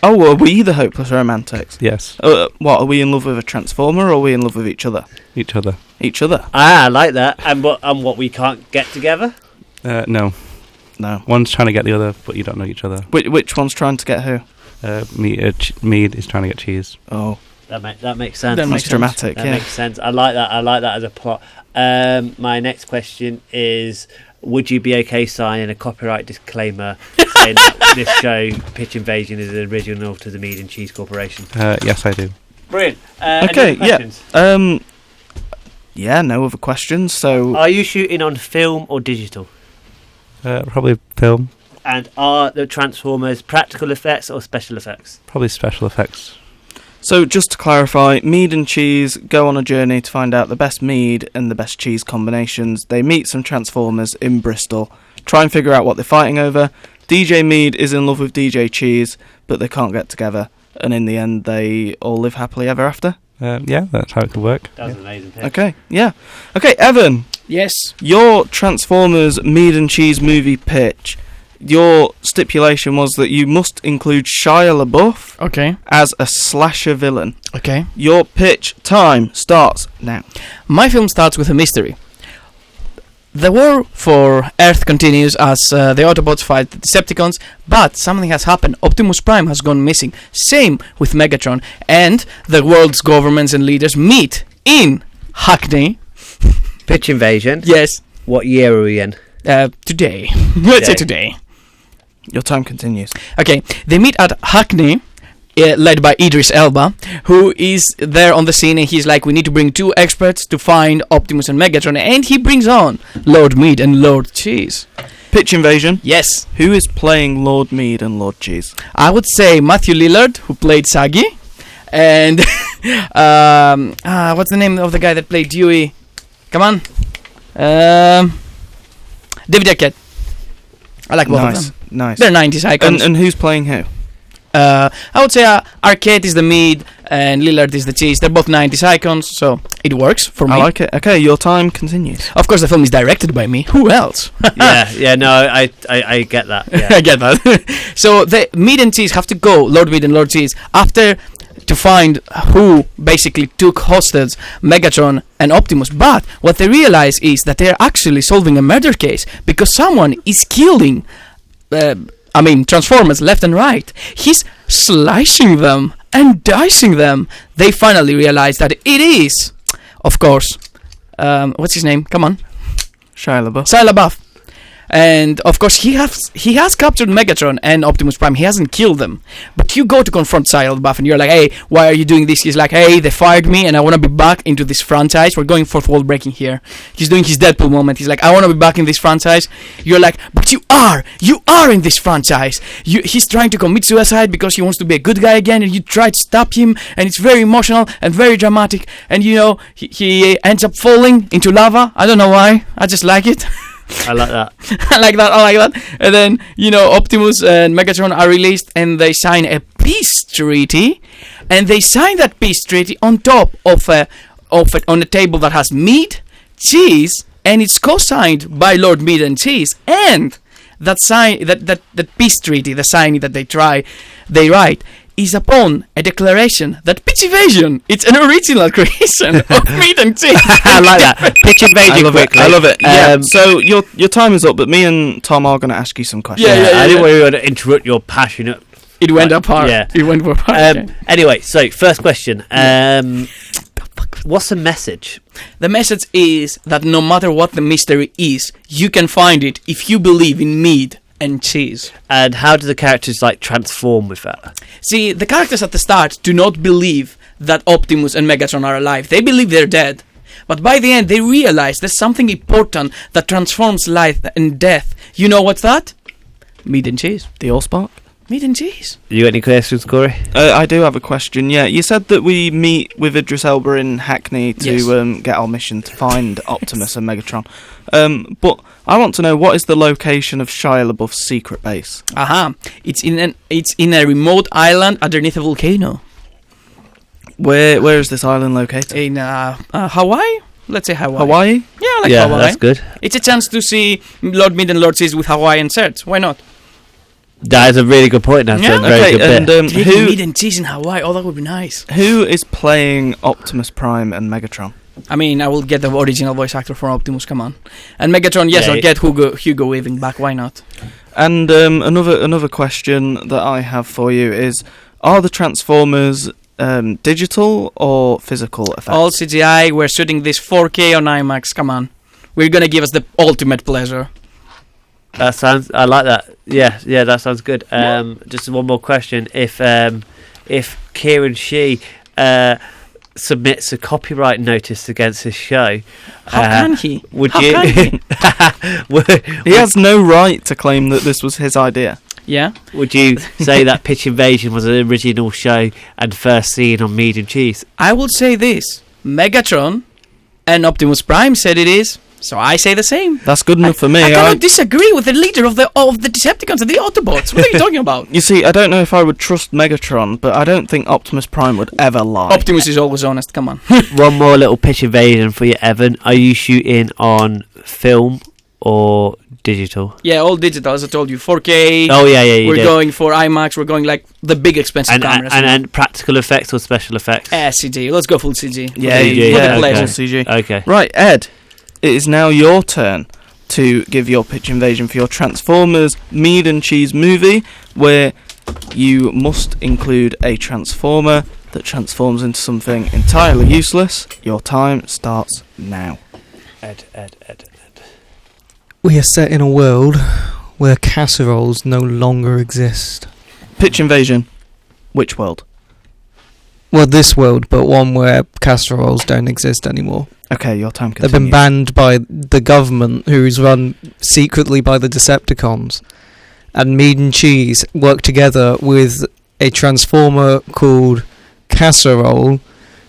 Speaker 1: Oh, are we the hopeless romantics?
Speaker 4: Yes.
Speaker 1: What, are we in love with a transformer, or are we in love with each other?
Speaker 4: Each other.
Speaker 1: Each other?
Speaker 2: I like that. And what we can't get together?
Speaker 4: No.
Speaker 1: No.
Speaker 4: One's trying to get the other, but you don't know each other.
Speaker 1: Which one's trying to get who?
Speaker 4: Mead is trying to get cheese.
Speaker 1: Oh.
Speaker 2: That makes sense.
Speaker 1: That's dramatic,
Speaker 2: That
Speaker 1: yeah.
Speaker 2: makes sense. I like that as a plot. My next question is: would you be okay signing a copyright disclaimer saying that this show, Pitch Invasion, is original to the Mead and Cheese Corporation?
Speaker 4: Yes, I do.
Speaker 2: Brilliant.
Speaker 1: Okay,
Speaker 2: any other questions?
Speaker 1: Yeah, no other questions, so...
Speaker 2: Are you shooting on film or digital?
Speaker 4: Probably film.
Speaker 2: And are the Transformers practical effects or special effects?
Speaker 4: Probably special effects.
Speaker 1: So, just to clarify, Mead and Cheese go on a journey to find out the best mead and the best cheese combinations. They meet some Transformers in Bristol, try and figure out what they're fighting over. DJ Mead is in love with DJ Cheese, but they can't get together. And in the end, they all live happily ever after.
Speaker 4: Yeah, that's how it could work.
Speaker 2: That was an amazing pitch.
Speaker 1: Okay, yeah. Okay, Evan,
Speaker 5: Yes.
Speaker 1: your Transformers Mead and Cheese movie pitch, your stipulation was that you must include Shia LaBeouf
Speaker 5: Okay.
Speaker 1: as a slasher villain.
Speaker 5: Okay.
Speaker 1: Your pitch time starts now.
Speaker 5: My film starts with a mystery. The war for Earth continues as the Autobots fight the Decepticons, but something has happened. Optimus Prime has gone missing. Same with Megatron, and the world's governments and leaders meet in Hackney.
Speaker 2: Pitch Invasion.
Speaker 5: Yes.
Speaker 2: What year are we in?
Speaker 5: Today. Let's say today.
Speaker 1: Your time continues.
Speaker 5: Okay, they meet at Hackney, led by Idris Elba, who is there on the scene, and he's like, we need to bring 2 experts to find Optimus and Megatron, and he brings on Lord Mead and Lord Cheese.
Speaker 1: Pitch Invasion.
Speaker 5: Yes,
Speaker 1: Who is playing Lord Mead and Lord Cheese?
Speaker 5: I would say Matthew Lillard, who played Sagi, and what's the name of the guy that played Dewey? Come on. David Arquette. I like both of them.
Speaker 1: Nice.
Speaker 5: They're 90s icons.
Speaker 1: And who's playing who?
Speaker 5: I would say Arquette is the mead and Lillard is the cheese. They're both 90s icons, so it works for me.
Speaker 1: I like it. Okay, your time continues.
Speaker 5: Of course, the film is directed by me. Who else?
Speaker 2: I get that. Yeah.
Speaker 5: I get that. So the mead and cheese have to go, Lord Mead and Lord Cheese, after to find who basically took hostage Megatron and Optimus. But what they realize is that they're actually solving a murder case because someone is killing Transformers left and right. He's slicing them and dicing them. They finally realize that it is, of course, what's his name? Come on.
Speaker 1: Shia LaBeouf.
Speaker 5: Shia LaBeouf. And of course he has captured Megatron and Optimus Prime. He hasn't killed them. But you go to confront Shia LaBeouf and you're like, hey, why are you doing this? He's like, hey, they fired me and I want to be back into this franchise. We're going fourth wall breaking here. He's doing his Deadpool moment. He's like, I want to be back in this franchise. You're like, but you are in this franchise. He's trying to commit suicide because he wants to be a good guy again, and you try to stop him, and it's very emotional and very dramatic, and he ends up falling into lava. I don't know why. I just like it.
Speaker 2: I like that.
Speaker 5: I like that. And then, Optimus and Megatron are released and they sign a peace treaty. And they sign that peace treaty on top of on a table that has meat, cheese, and it's co-signed by Lord Mead and Cheese. And that peace treaty, the signing that they write, is upon a declaration that Pitch Invasion, it's an original creation of Mead and Cheese.
Speaker 2: I like that. Pitch Invasion quickly.
Speaker 1: I love it. Yeah. So your time is up, but me and Tom are going to ask you some questions.
Speaker 5: Yeah.
Speaker 2: I didn't want you to interrupt your passionate.
Speaker 5: It went up hard.
Speaker 2: Yeah.
Speaker 5: It went up hard.
Speaker 2: Anyway, so first question. What's the message?
Speaker 5: The message is that no matter what the mystery is, you can find it if you believe in mead and cheese.
Speaker 2: And how do the characters transform with that?
Speaker 5: See, the characters at the start do not believe that Optimus and Megatron are alive. They believe they're dead. But by the end, they realize there's something important that transforms life and death. You know what's that? Meat and cheese.
Speaker 1: The Allspark.
Speaker 5: Meat and cheese.
Speaker 2: You got any questions, Corey?
Speaker 1: I do have a question. Yeah, you said that we meet with Idris Elba in Hackney to
Speaker 5: Yes.
Speaker 1: get our mission to find Optimus and Megatron. But I want to know, what is the location of Shia LaBeouf's secret base?
Speaker 5: Aha. It's in a remote island underneath a volcano.
Speaker 1: Where is this island located?
Speaker 5: In Hawaii? Let's say Hawaii.
Speaker 1: Hawaii?
Speaker 5: Yeah, I like
Speaker 2: Yeah,
Speaker 5: Hawaii.
Speaker 2: that's good.
Speaker 5: It's a chance to see Lord Mead and Lord Cheese with Hawaiian shirts. Why not?
Speaker 2: That is a really good point. That's
Speaker 5: Yeah.
Speaker 2: a very good bit.
Speaker 1: and
Speaker 5: Drinking meat and cheese in Hawaii. Oh, that would be nice.
Speaker 1: who is playing Optimus Prime and Megatron?
Speaker 5: I mean, I will get the original voice actor for Optimus. Come on. And Megatron, yes,
Speaker 2: Yeah,
Speaker 5: I'll get Hugo Weaving back. Why not?
Speaker 1: And another question that I have for you is: are the Transformers digital or physical effects?
Speaker 5: All CGI. We're shooting this 4K on IMAX. Come on. We're gonna give us the ultimate pleasure.
Speaker 2: That sounds. I like that. Yeah, that sounds good. Just one more question: if Kieran Shee submits a copyright notice against his show,
Speaker 5: How can he?
Speaker 2: would
Speaker 5: How
Speaker 2: you?
Speaker 5: can he?
Speaker 1: He has no right to claim that this was his idea.
Speaker 5: Yeah.
Speaker 2: Would you say that Pitch Invasion was an original show and first seen on Mead and Cheese?
Speaker 5: I will say this: Megatron and Optimus Prime said it is. So I say the same.
Speaker 1: That's good enough for me.
Speaker 5: I cannot disagree with the leader of the Decepticons and the Autobots. What are you talking about?
Speaker 1: You see, I don't know if I would trust Megatron, but I don't think Optimus Prime would ever lie.
Speaker 5: Optimus is always honest. Come on.
Speaker 2: One more little Pitch Invasion for you, Evan. Are you shooting on film or digital?
Speaker 5: Yeah, all digital, as I told you. 4K.
Speaker 2: Oh yeah, you
Speaker 5: We're
Speaker 2: did.
Speaker 5: going for IMAX. We're going like the big expensive
Speaker 2: and,
Speaker 5: cameras.
Speaker 2: and practical effects or special effects?
Speaker 5: CG. Let's go full CG.
Speaker 1: Yeah,
Speaker 2: CG,
Speaker 1: yeah,
Speaker 2: yeah,
Speaker 1: full
Speaker 2: okay.
Speaker 1: CG.
Speaker 2: Okay.
Speaker 1: Right, Ed, it is now your turn to give your pitch invasion for your Transformers Mead and Cheese movie, where you must include a Transformer that transforms into something entirely useless. Your time starts now.
Speaker 2: Ed.
Speaker 3: We are set in a world where casseroles no longer exist.
Speaker 1: Pitch invasion. Which world?
Speaker 3: Well, this world, but one where casseroles don't exist anymore.
Speaker 1: Okay, your time
Speaker 3: They've
Speaker 1: continues.
Speaker 3: been banned by the government, who's run secretly by the Decepticons. And Mead and Cheese work together with a transformer called Casserole,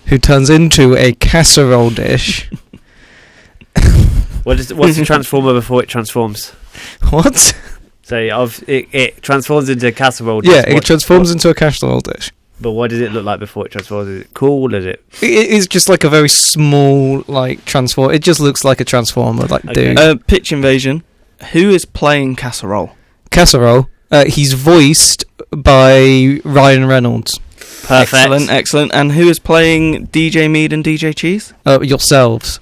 Speaker 3: who turns into a casserole dish.
Speaker 2: What's the transformer before it transforms?
Speaker 3: What?
Speaker 2: So it transforms into a casserole.
Speaker 3: Yeah, it transforms into a casserole dish.
Speaker 2: But what does it look like before it transforms? Is it cool? Is it?
Speaker 3: It is just like a very small, like, transform. It just looks like a transformer, like,
Speaker 2: Okay.
Speaker 3: dude.
Speaker 1: Pitch invasion. Who is playing Casserole?
Speaker 3: Casserole. He's voiced by Ryan Reynolds.
Speaker 2: Perfect.
Speaker 1: Excellent. And who is playing DJ Mead and DJ Cheese?
Speaker 3: Yourselves.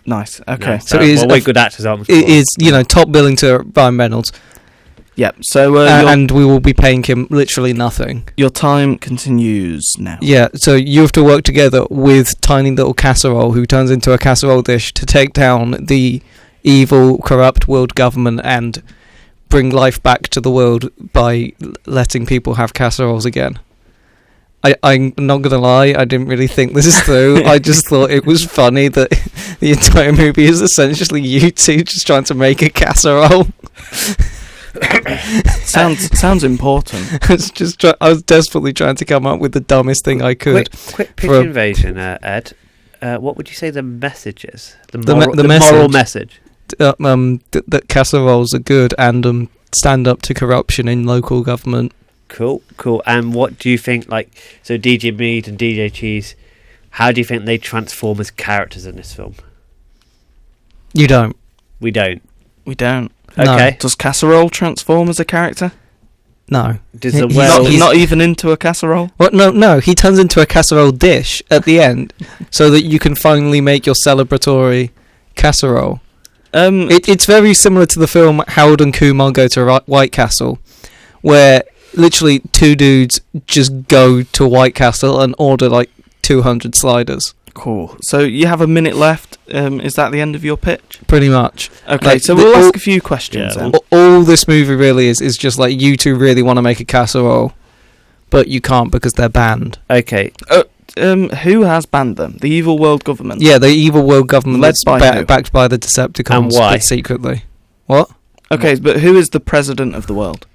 Speaker 1: Nice. Okay.
Speaker 2: Nice.
Speaker 3: So it is
Speaker 2: we're
Speaker 3: a-
Speaker 2: good actors, aren't we?
Speaker 3: It is, top billing to Ryan Reynolds.
Speaker 1: Yep. So
Speaker 3: And we will be paying him literally nothing.
Speaker 1: your time continues now.
Speaker 3: Yeah, so you have to work together with tiny little casserole, who turns into a casserole dish, to take down the evil, corrupt world government and bring life back to the world by letting people have casseroles again. I'm not gonna lie, I didn't really think this through. I just thought it was funny that the entire movie is essentially you two just trying to make a casserole.
Speaker 1: Sounds important.
Speaker 3: I was desperately trying to come up with the dumbest thing I could.
Speaker 2: Quick pitch
Speaker 3: for a-
Speaker 2: invasion, Ed. What would you say the message is? The
Speaker 3: the
Speaker 2: moral
Speaker 3: message?
Speaker 2: message.
Speaker 3: That casseroles are good and stand up to corruption in local government.
Speaker 2: Cool. And what do you think? So DJ Mead and DJ Cheese, how do you think they transform as characters in this film?
Speaker 3: You don't.
Speaker 2: We don't.
Speaker 1: We don't.
Speaker 3: No.
Speaker 2: Okay.
Speaker 1: Does Casserole transform as a character?
Speaker 3: No.
Speaker 2: Does the
Speaker 3: He's
Speaker 2: well?
Speaker 1: Not even into a casserole?
Speaker 3: What? No. He turns into a casserole dish at the end, so that you can finally make your celebratory casserole. It's very similar to the film Harold and Kumar Go to White Castle, where literally two dudes just go to White Castle and order like 200 sliders.
Speaker 1: Cool. So you have a minute left. Is that the end of your pitch?
Speaker 3: Pretty much.
Speaker 1: Okay,
Speaker 3: Like,
Speaker 1: so
Speaker 3: the-
Speaker 1: we'll
Speaker 3: all-
Speaker 1: ask a few questions
Speaker 2: Yeah,
Speaker 1: then.
Speaker 3: All this movie really is just like you two really want to make a casserole, but you can't because they're banned.
Speaker 2: Okay.
Speaker 1: who has banned them? The evil world government.
Speaker 3: Yeah, the evil world government
Speaker 1: Led
Speaker 3: that's
Speaker 1: by who?
Speaker 3: backed by the Decepticons.
Speaker 2: And why?
Speaker 3: But secretly. What?
Speaker 1: Okay, but who is the president of the world?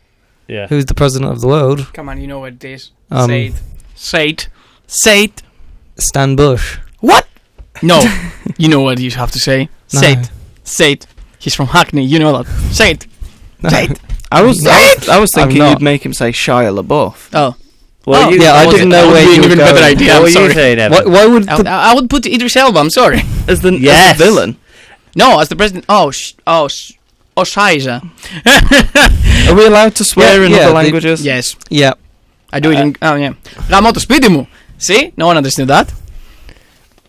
Speaker 2: Yeah.
Speaker 3: Who's the president of the world?
Speaker 5: Come on, you know what it is.
Speaker 3: Um,
Speaker 5: Say it. Say it. Say it.
Speaker 3: Stan Bush.
Speaker 5: What? No. You know what you have to say.
Speaker 3: No.
Speaker 5: Say it. Say it. He's from Hackney. You know that. Say it.
Speaker 3: No.
Speaker 5: Say it.
Speaker 1: I was thinking
Speaker 3: I'm
Speaker 1: you'd
Speaker 3: not.
Speaker 1: make him say Shia LaBeouf.
Speaker 5: Oh.
Speaker 2: Well,
Speaker 5: Oh,
Speaker 2: you,
Speaker 3: yeah, I
Speaker 5: that
Speaker 3: didn't
Speaker 5: would-
Speaker 3: know
Speaker 5: that
Speaker 3: where
Speaker 5: would be
Speaker 3: you
Speaker 5: an
Speaker 3: were
Speaker 5: even better
Speaker 3: going.
Speaker 5: idea.
Speaker 2: what
Speaker 5: I'm
Speaker 2: were you
Speaker 5: sorry.
Speaker 2: saying, Evan?
Speaker 3: Why would
Speaker 5: I would put Idris Elba. I'm sorry.
Speaker 1: As the
Speaker 2: Yes.
Speaker 1: villain.
Speaker 5: No, as the president. Shiza.
Speaker 1: Are we allowed to swear in
Speaker 3: Yeah,
Speaker 1: other
Speaker 3: the-
Speaker 1: languages?
Speaker 5: Yes,
Speaker 3: Yeah.
Speaker 5: I do it in. Oh yeah. Ramoto Spidimu. See, no one understood that.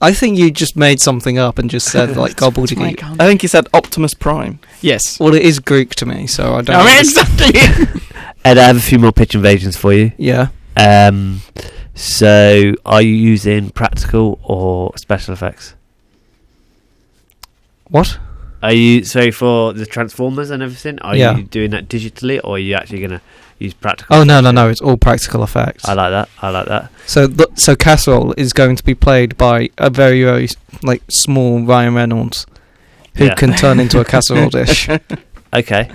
Speaker 3: I think you just made something up and just said like
Speaker 5: My
Speaker 3: gobbledygook.
Speaker 5: account.
Speaker 1: I think he said Optimus Prime.
Speaker 5: Yes.
Speaker 3: Well, it is Greek to me, so I don't.
Speaker 5: I mean,
Speaker 3: understand.
Speaker 5: exactly.
Speaker 2: Ed, I have a few more pitch invasions for you.
Speaker 3: Yeah.
Speaker 2: So, are you using practical or special effects?
Speaker 3: What?
Speaker 2: Are you for the Transformers and everything? Are
Speaker 3: Yeah.
Speaker 2: you doing that digitally, or are you actually gonna use practical?
Speaker 3: Oh no! It's all practical effects.
Speaker 2: I like that.
Speaker 3: So Casserole is going to be played by a very very like small Ryan Reynolds, who
Speaker 2: Yeah.
Speaker 3: can turn into a casserole dish.
Speaker 2: Okay.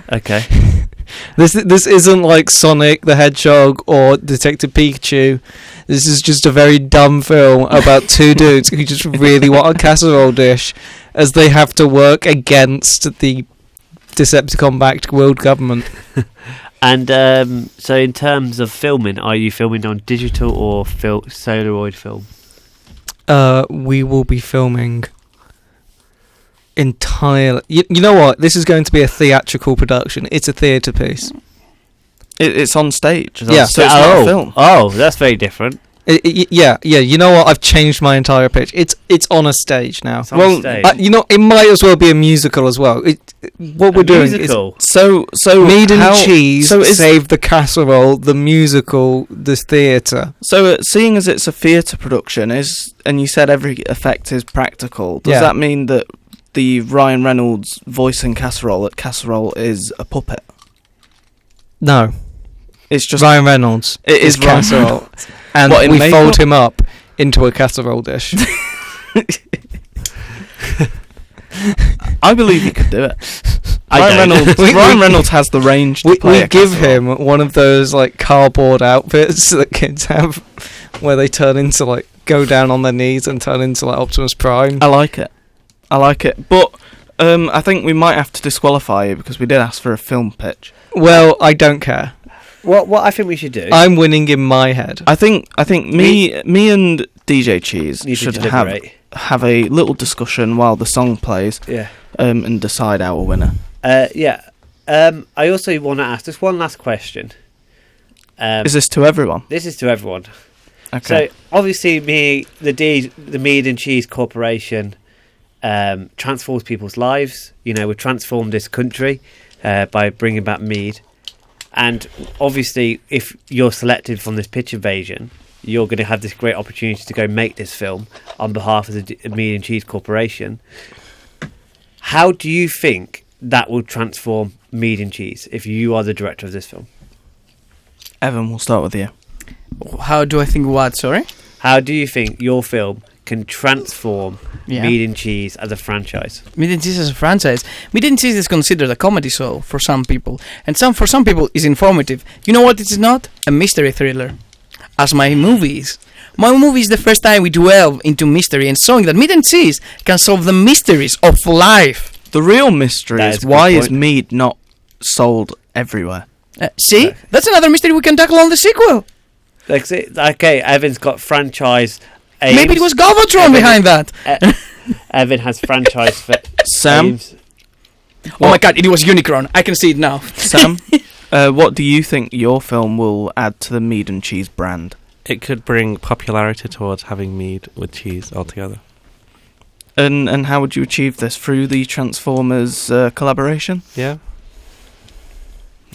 Speaker 3: This isn't like Sonic the Hedgehog or Detective Pikachu. This is just a very dumb film about two dudes who just really want a casserole dish, as they have to work against the Decepticon-backed world government.
Speaker 2: And so, in terms of filming, are you filming on digital or Polaroid film?
Speaker 3: We will be filming entirely. You know what? This is going to be a theatrical production. It's a theatre piece.
Speaker 1: It's on stage.
Speaker 3: Yeah.
Speaker 1: So it's not a film.
Speaker 2: Oh, that's very different.
Speaker 3: Yeah. You know what? I've changed my entire pitch. It's on a stage now.
Speaker 2: It's on
Speaker 1: Well,
Speaker 2: stage.
Speaker 3: You know, it might as well be a musical as well. What we're doing
Speaker 2: musical.
Speaker 1: So
Speaker 3: Mead and
Speaker 1: how-
Speaker 3: Cheese,
Speaker 1: so is-
Speaker 3: Save the Casserole, the musical, this theatre.
Speaker 1: So, seeing as it's a theatre production, and you said every effect is practical, does
Speaker 3: Yeah.
Speaker 1: that mean that the Ryan Reynolds voicing Casserole at Casserole is a puppet?
Speaker 3: No,
Speaker 1: It's just
Speaker 3: Ryan Reynolds.
Speaker 1: it is Ryan
Speaker 3: Casserole,
Speaker 1: Reynolds.
Speaker 3: and
Speaker 1: What, in
Speaker 3: we
Speaker 1: makeup?
Speaker 3: fold him up into a casserole dish.
Speaker 1: I believe he could do it.
Speaker 2: I
Speaker 1: Ryan
Speaker 2: don't.
Speaker 1: Reynolds.
Speaker 3: We-
Speaker 1: Ryan
Speaker 3: we-
Speaker 1: Reynolds has the range to
Speaker 3: We
Speaker 1: play a
Speaker 3: give
Speaker 1: Casserole.
Speaker 3: him one of those like cardboard outfits that kids have, where they turn into like go down on their knees and turn into like Optimus Prime.
Speaker 1: I like it. But I think we might have to disqualify you because we did ask for a film pitch.
Speaker 3: Well, I don't care.
Speaker 2: What I think we should do?
Speaker 3: I'm winning in my head.
Speaker 1: I think me and DJ Cheese
Speaker 2: need to
Speaker 1: should
Speaker 2: deliberate.
Speaker 1: have a little discussion while the song plays,
Speaker 2: Yeah.
Speaker 1: and decide our winner.
Speaker 2: Yeah. I also want to ask just one last question.
Speaker 1: Is this to everyone?
Speaker 2: This is to everyone.
Speaker 1: Okay.
Speaker 2: So obviously, the Mead and Cheese Corporation transforms people's lives. You know, we transformed this country by bringing back mead. And obviously, if you're selected from this pitch invasion, you're going to have this great opportunity to go make this film on behalf of the Mead and Cheese Corporation. How do you think that will transform Mead and Cheese if you are the director of this film?
Speaker 1: Evan, we'll start with you.
Speaker 5: How do I think what? Sorry.
Speaker 2: How do you think your film can transform
Speaker 5: Yeah.
Speaker 2: Mead and Cheese as a franchise?
Speaker 5: Mead and Cheese is a franchise. Mead and Cheese is considered a comedy show for some people, and for some people is informative. You know what? It's not a mystery thriller, as my movie is. My movie is the first time we delve into mystery and showing that Mead and Cheese can solve the mysteries of life.
Speaker 1: The real mystery
Speaker 2: That
Speaker 1: is
Speaker 2: is a
Speaker 1: why
Speaker 2: good
Speaker 1: is
Speaker 2: point.
Speaker 1: mead not sold everywhere?
Speaker 5: See,
Speaker 2: Okay.
Speaker 5: that's another mystery we can tackle on the sequel.
Speaker 2: Okay, Evan's got franchise aims.
Speaker 5: Maybe it was Galvatron behind that.
Speaker 2: Evan has franchise
Speaker 1: Sam?
Speaker 2: aims.
Speaker 5: Oh my God, it was Unicron. I can see it now.
Speaker 1: Sam, what do you think your film will add to the Mead and Cheese brand?
Speaker 4: It could bring popularity towards having mead with cheese altogether.
Speaker 1: And how would you achieve this? Through the Transformers collaboration?
Speaker 4: Yeah.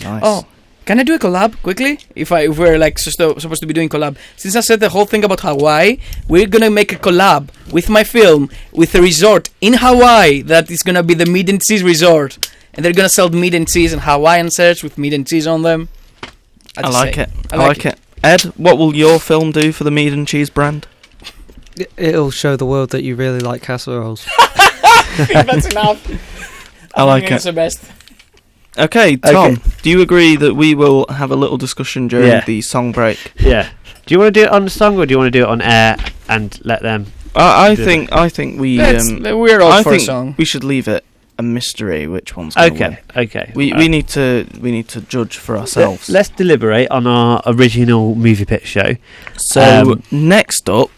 Speaker 1: Nice.
Speaker 5: Oh, can I do a collab quickly? If we're like supposed to be doing collab, since I said the whole thing about Hawaii, we're gonna make a collab with my film with a resort in Hawaii that is gonna be the Mead and Cheese Resort, and they're gonna sell meat and cheese and Hawaiian shirts with meat and cheese on them.
Speaker 1: I like it. I like it. Ed, what will your film do for the Mead and Cheese brand?
Speaker 3: It'll show the world that you really like casseroles.
Speaker 5: That's enough.
Speaker 1: I like
Speaker 5: think
Speaker 1: it.
Speaker 5: It's the best.
Speaker 1: Okay, Tom, do you agree that we will have a little discussion during
Speaker 2: Yeah.
Speaker 1: the song break?
Speaker 2: Yeah. Do you want to do it on the song or do you want to do it on air and let them?
Speaker 1: I
Speaker 2: Do
Speaker 1: think we
Speaker 5: We're all
Speaker 1: I
Speaker 5: for a
Speaker 1: think
Speaker 5: song.
Speaker 1: we should leave it a mystery which one's going to win.
Speaker 2: Okay.
Speaker 1: We need to judge for ourselves.
Speaker 2: Let's deliberate on our original movie pitch show.
Speaker 1: So next up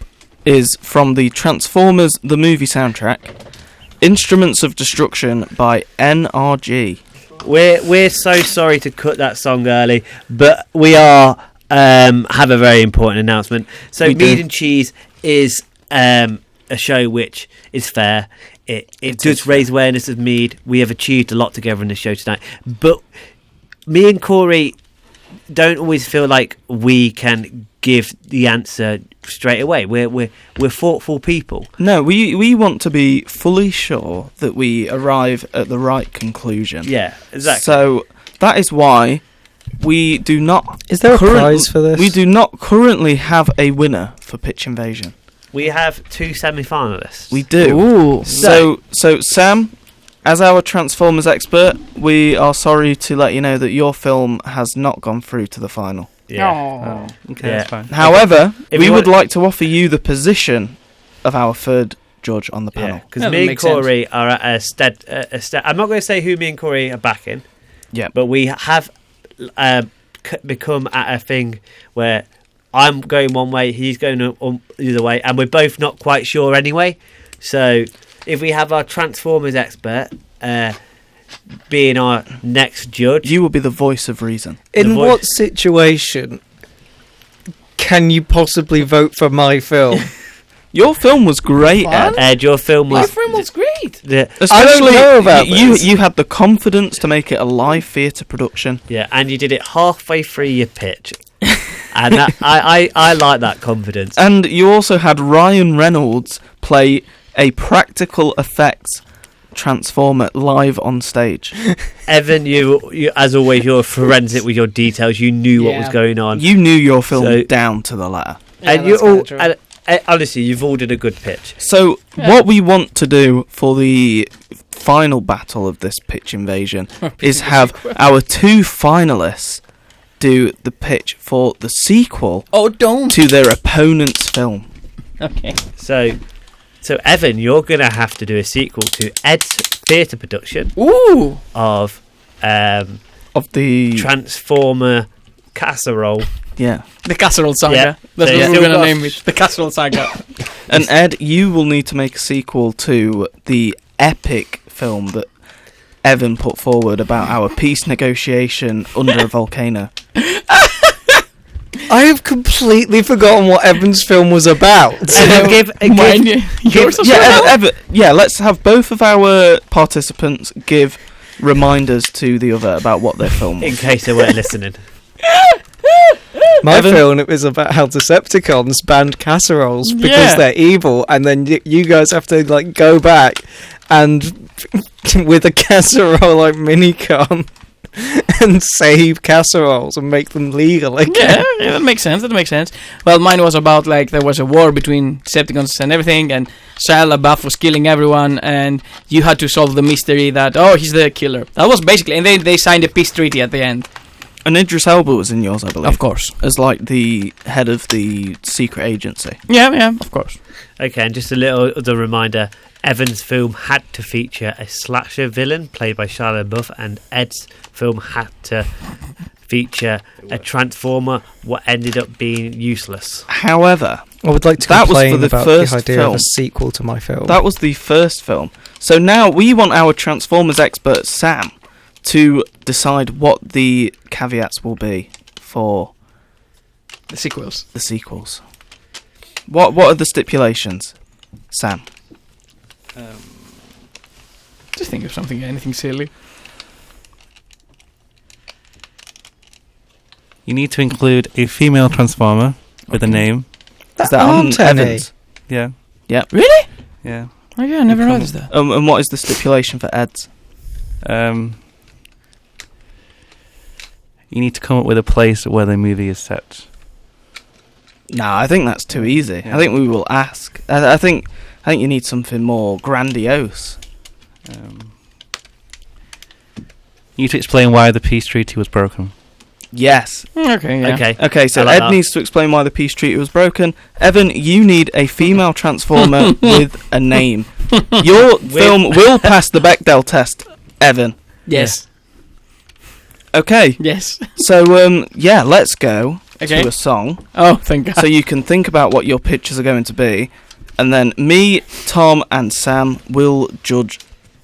Speaker 1: is from the Transformers the movie soundtrack, Instruments of Destruction by NRG.
Speaker 2: We're so sorry to cut that song early, but we are have a very important announcement. So
Speaker 1: We do.
Speaker 2: Mead Cheese is a show which is fair. It does raise awareness of mead. We have achieved a lot together in the show tonight, but me and Corey don't always feel like we can give the answer straight away. We're thoughtful people.
Speaker 1: No, we want to be fully sure that we arrive at the right conclusion.
Speaker 2: Yeah, exactly.
Speaker 1: So that is why we do not.
Speaker 3: Is there a prize for this?
Speaker 1: We do not currently have a winner for Pitch Invasion.
Speaker 2: We have 2 semi-finalists.
Speaker 1: We do.
Speaker 5: Ooh.
Speaker 1: So Sam, as our Transformers expert, we are sorry to let you know that your film has not gone through to the final.
Speaker 2: Yeah.
Speaker 4: Okay,
Speaker 2: Yeah.
Speaker 4: that's fine.
Speaker 1: However,
Speaker 2: If
Speaker 1: we
Speaker 2: you
Speaker 1: would
Speaker 2: want-
Speaker 1: like to offer you the position of our third judge on the
Speaker 2: Yeah,
Speaker 1: panel.
Speaker 2: because
Speaker 5: Yeah, that
Speaker 2: me and
Speaker 5: makes sense.
Speaker 2: Corey are at a stead. I'm not going to say who me and Corey are backing.
Speaker 1: Yeah.
Speaker 2: But we have become at a thing where I'm going one way, he's going the other way, and we're both not quite sure anyway. So if we have our Transformers expert being our next judge,
Speaker 1: You will be the voice of reason.
Speaker 3: In
Speaker 2: The voice-
Speaker 3: what situation can you possibly vote for my film?
Speaker 1: Your film was great,
Speaker 5: Fun?
Speaker 1: Ed.
Speaker 2: Ed, your film
Speaker 5: My
Speaker 2: was
Speaker 5: film was great.
Speaker 1: Especially
Speaker 3: know about
Speaker 1: you.
Speaker 3: this.
Speaker 1: You had the confidence to make it a live theatre production.
Speaker 2: yeah, and you did it halfway through your pitch, and that, I like that confidence.
Speaker 1: And you also had Ryan Reynolds play a practical effects Transformer live on stage.
Speaker 2: Evan, you as always, you're forensic with your details. You knew what was
Speaker 5: Yeah.
Speaker 2: going on.
Speaker 1: You knew your film
Speaker 2: So-
Speaker 1: down to the letter.
Speaker 2: And you all, honestly, you've all done a good pitch.
Speaker 1: So what we want to do for the final battle of this pitch invasion is have our 2 finalists do the pitch for the sequel
Speaker 5: Oh, don't.
Speaker 1: to their opponent's film.
Speaker 5: Okay.
Speaker 2: So Evan, you're gonna have to do a sequel to Ed's theatre production
Speaker 5: Ooh.
Speaker 2: of
Speaker 1: Of the
Speaker 2: Transformer Casserole.
Speaker 1: yeah.
Speaker 5: The Casserole Saga.
Speaker 2: Yeah.
Speaker 5: That's
Speaker 2: So
Speaker 5: what
Speaker 2: you
Speaker 5: we're
Speaker 2: still
Speaker 5: gonna
Speaker 2: got-
Speaker 5: name it. The Casserole Saga.
Speaker 1: And Ed, you will need to make a sequel to the epic film that Evan put forward about our peace negotiation under a volcano.
Speaker 3: I have completely forgotten what Evan's film was about.
Speaker 5: Mine, yours as well?
Speaker 1: Yeah, let's have both of our participants give reminders to the other about what their film
Speaker 2: In
Speaker 1: was.
Speaker 2: case they weren't listening.
Speaker 3: My
Speaker 1: Evan?
Speaker 3: film it was about how Decepticons banned casseroles because
Speaker 5: Yeah.
Speaker 3: they're evil, and then you guys have to like go back and with a casserole like minicon and save casseroles and make them legal again.
Speaker 5: Yeah, that makes sense. That makes sense. Well, mine was about like there was a war between Decepticons and everything, and Shia LaBeouf was killing everyone, and you had to solve the mystery that he's the killer. That was basically, and they signed a peace treaty at the end.
Speaker 1: And Idris Elba was in yours, I believe.
Speaker 5: Of course.
Speaker 1: As like the head of the secret agency.
Speaker 5: Yeah, of course.
Speaker 2: Okay, and just a little other reminder. Evan's film had to feature a slasher villain played by Shia LaBeouf, and Ed's film had to feature a transformer what ended up being useless.
Speaker 1: However,
Speaker 3: I would like to
Speaker 1: That was for
Speaker 3: complain
Speaker 1: the
Speaker 3: about
Speaker 1: first
Speaker 3: the idea
Speaker 1: film.
Speaker 3: of a sequel to my film.
Speaker 1: that was the first film. So now we want our Transformers expert Sam to decide what the caveats will be for
Speaker 5: The sequels.
Speaker 1: the sequels. What are the stipulations, Sam?
Speaker 5: Just think of something, anything silly.
Speaker 4: You need to include a female Transformer with a name.
Speaker 1: Is that on
Speaker 3: aren't any.
Speaker 1: Evans?
Speaker 4: Yeah.
Speaker 5: Really?
Speaker 4: Yeah.
Speaker 5: Oh yeah, I never noticed that.
Speaker 1: And what is the stipulation for Ed's?
Speaker 4: You need to come up with a place where the movie is set.
Speaker 1: No, I think that's too easy.
Speaker 4: Yeah.
Speaker 1: I think we will ask. I think you need something more grandiose.
Speaker 4: You need to explain why the peace treaty was broken.
Speaker 1: Yes.
Speaker 5: Okay, yeah.
Speaker 1: Okay, so
Speaker 2: I like
Speaker 1: Ed
Speaker 2: that.
Speaker 1: needs to explain why the peace treaty was broken. Evan, you need a female transformer with a name. Your film will pass the Bechdel test, Evan.
Speaker 5: Yes.
Speaker 1: Okay,
Speaker 5: Yes.
Speaker 1: so let's go
Speaker 5: Okay.
Speaker 1: to a song,
Speaker 5: Oh, thank God.
Speaker 1: so you can think about what your pictures are going to be, and then me, Tom, and Sam will judge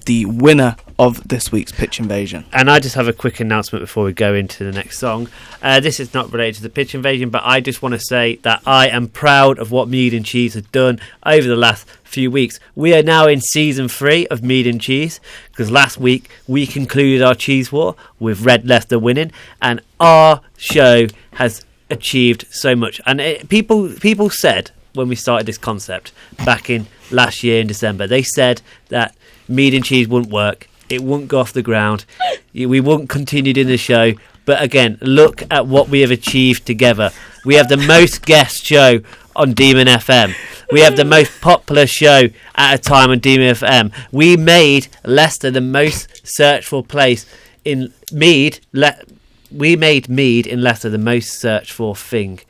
Speaker 1: the winner of this week's Pitch Invasion.
Speaker 2: And I just have a quick announcement before we go into the next song. This is not related to the Pitch Invasion, but I just want to say that I am proud of what Mead and Cheese have done over the last few weeks. We are now in season 3 of Mead and Cheese, because last week we concluded our cheese war with Red Leicester winning, and our show has achieved so much. And people said when we started this concept back in last year in December, they said that Mead and Cheese wouldn't work. It wouldn't go off the ground. We wouldn't continue in the show. But again, look at what we have achieved together. We have the most guest show on Demon FM. We have the most popular show at a time on Demon FM. We made Leicester the most searched for place in Mead. We made Mead in Leicester the most searched for thing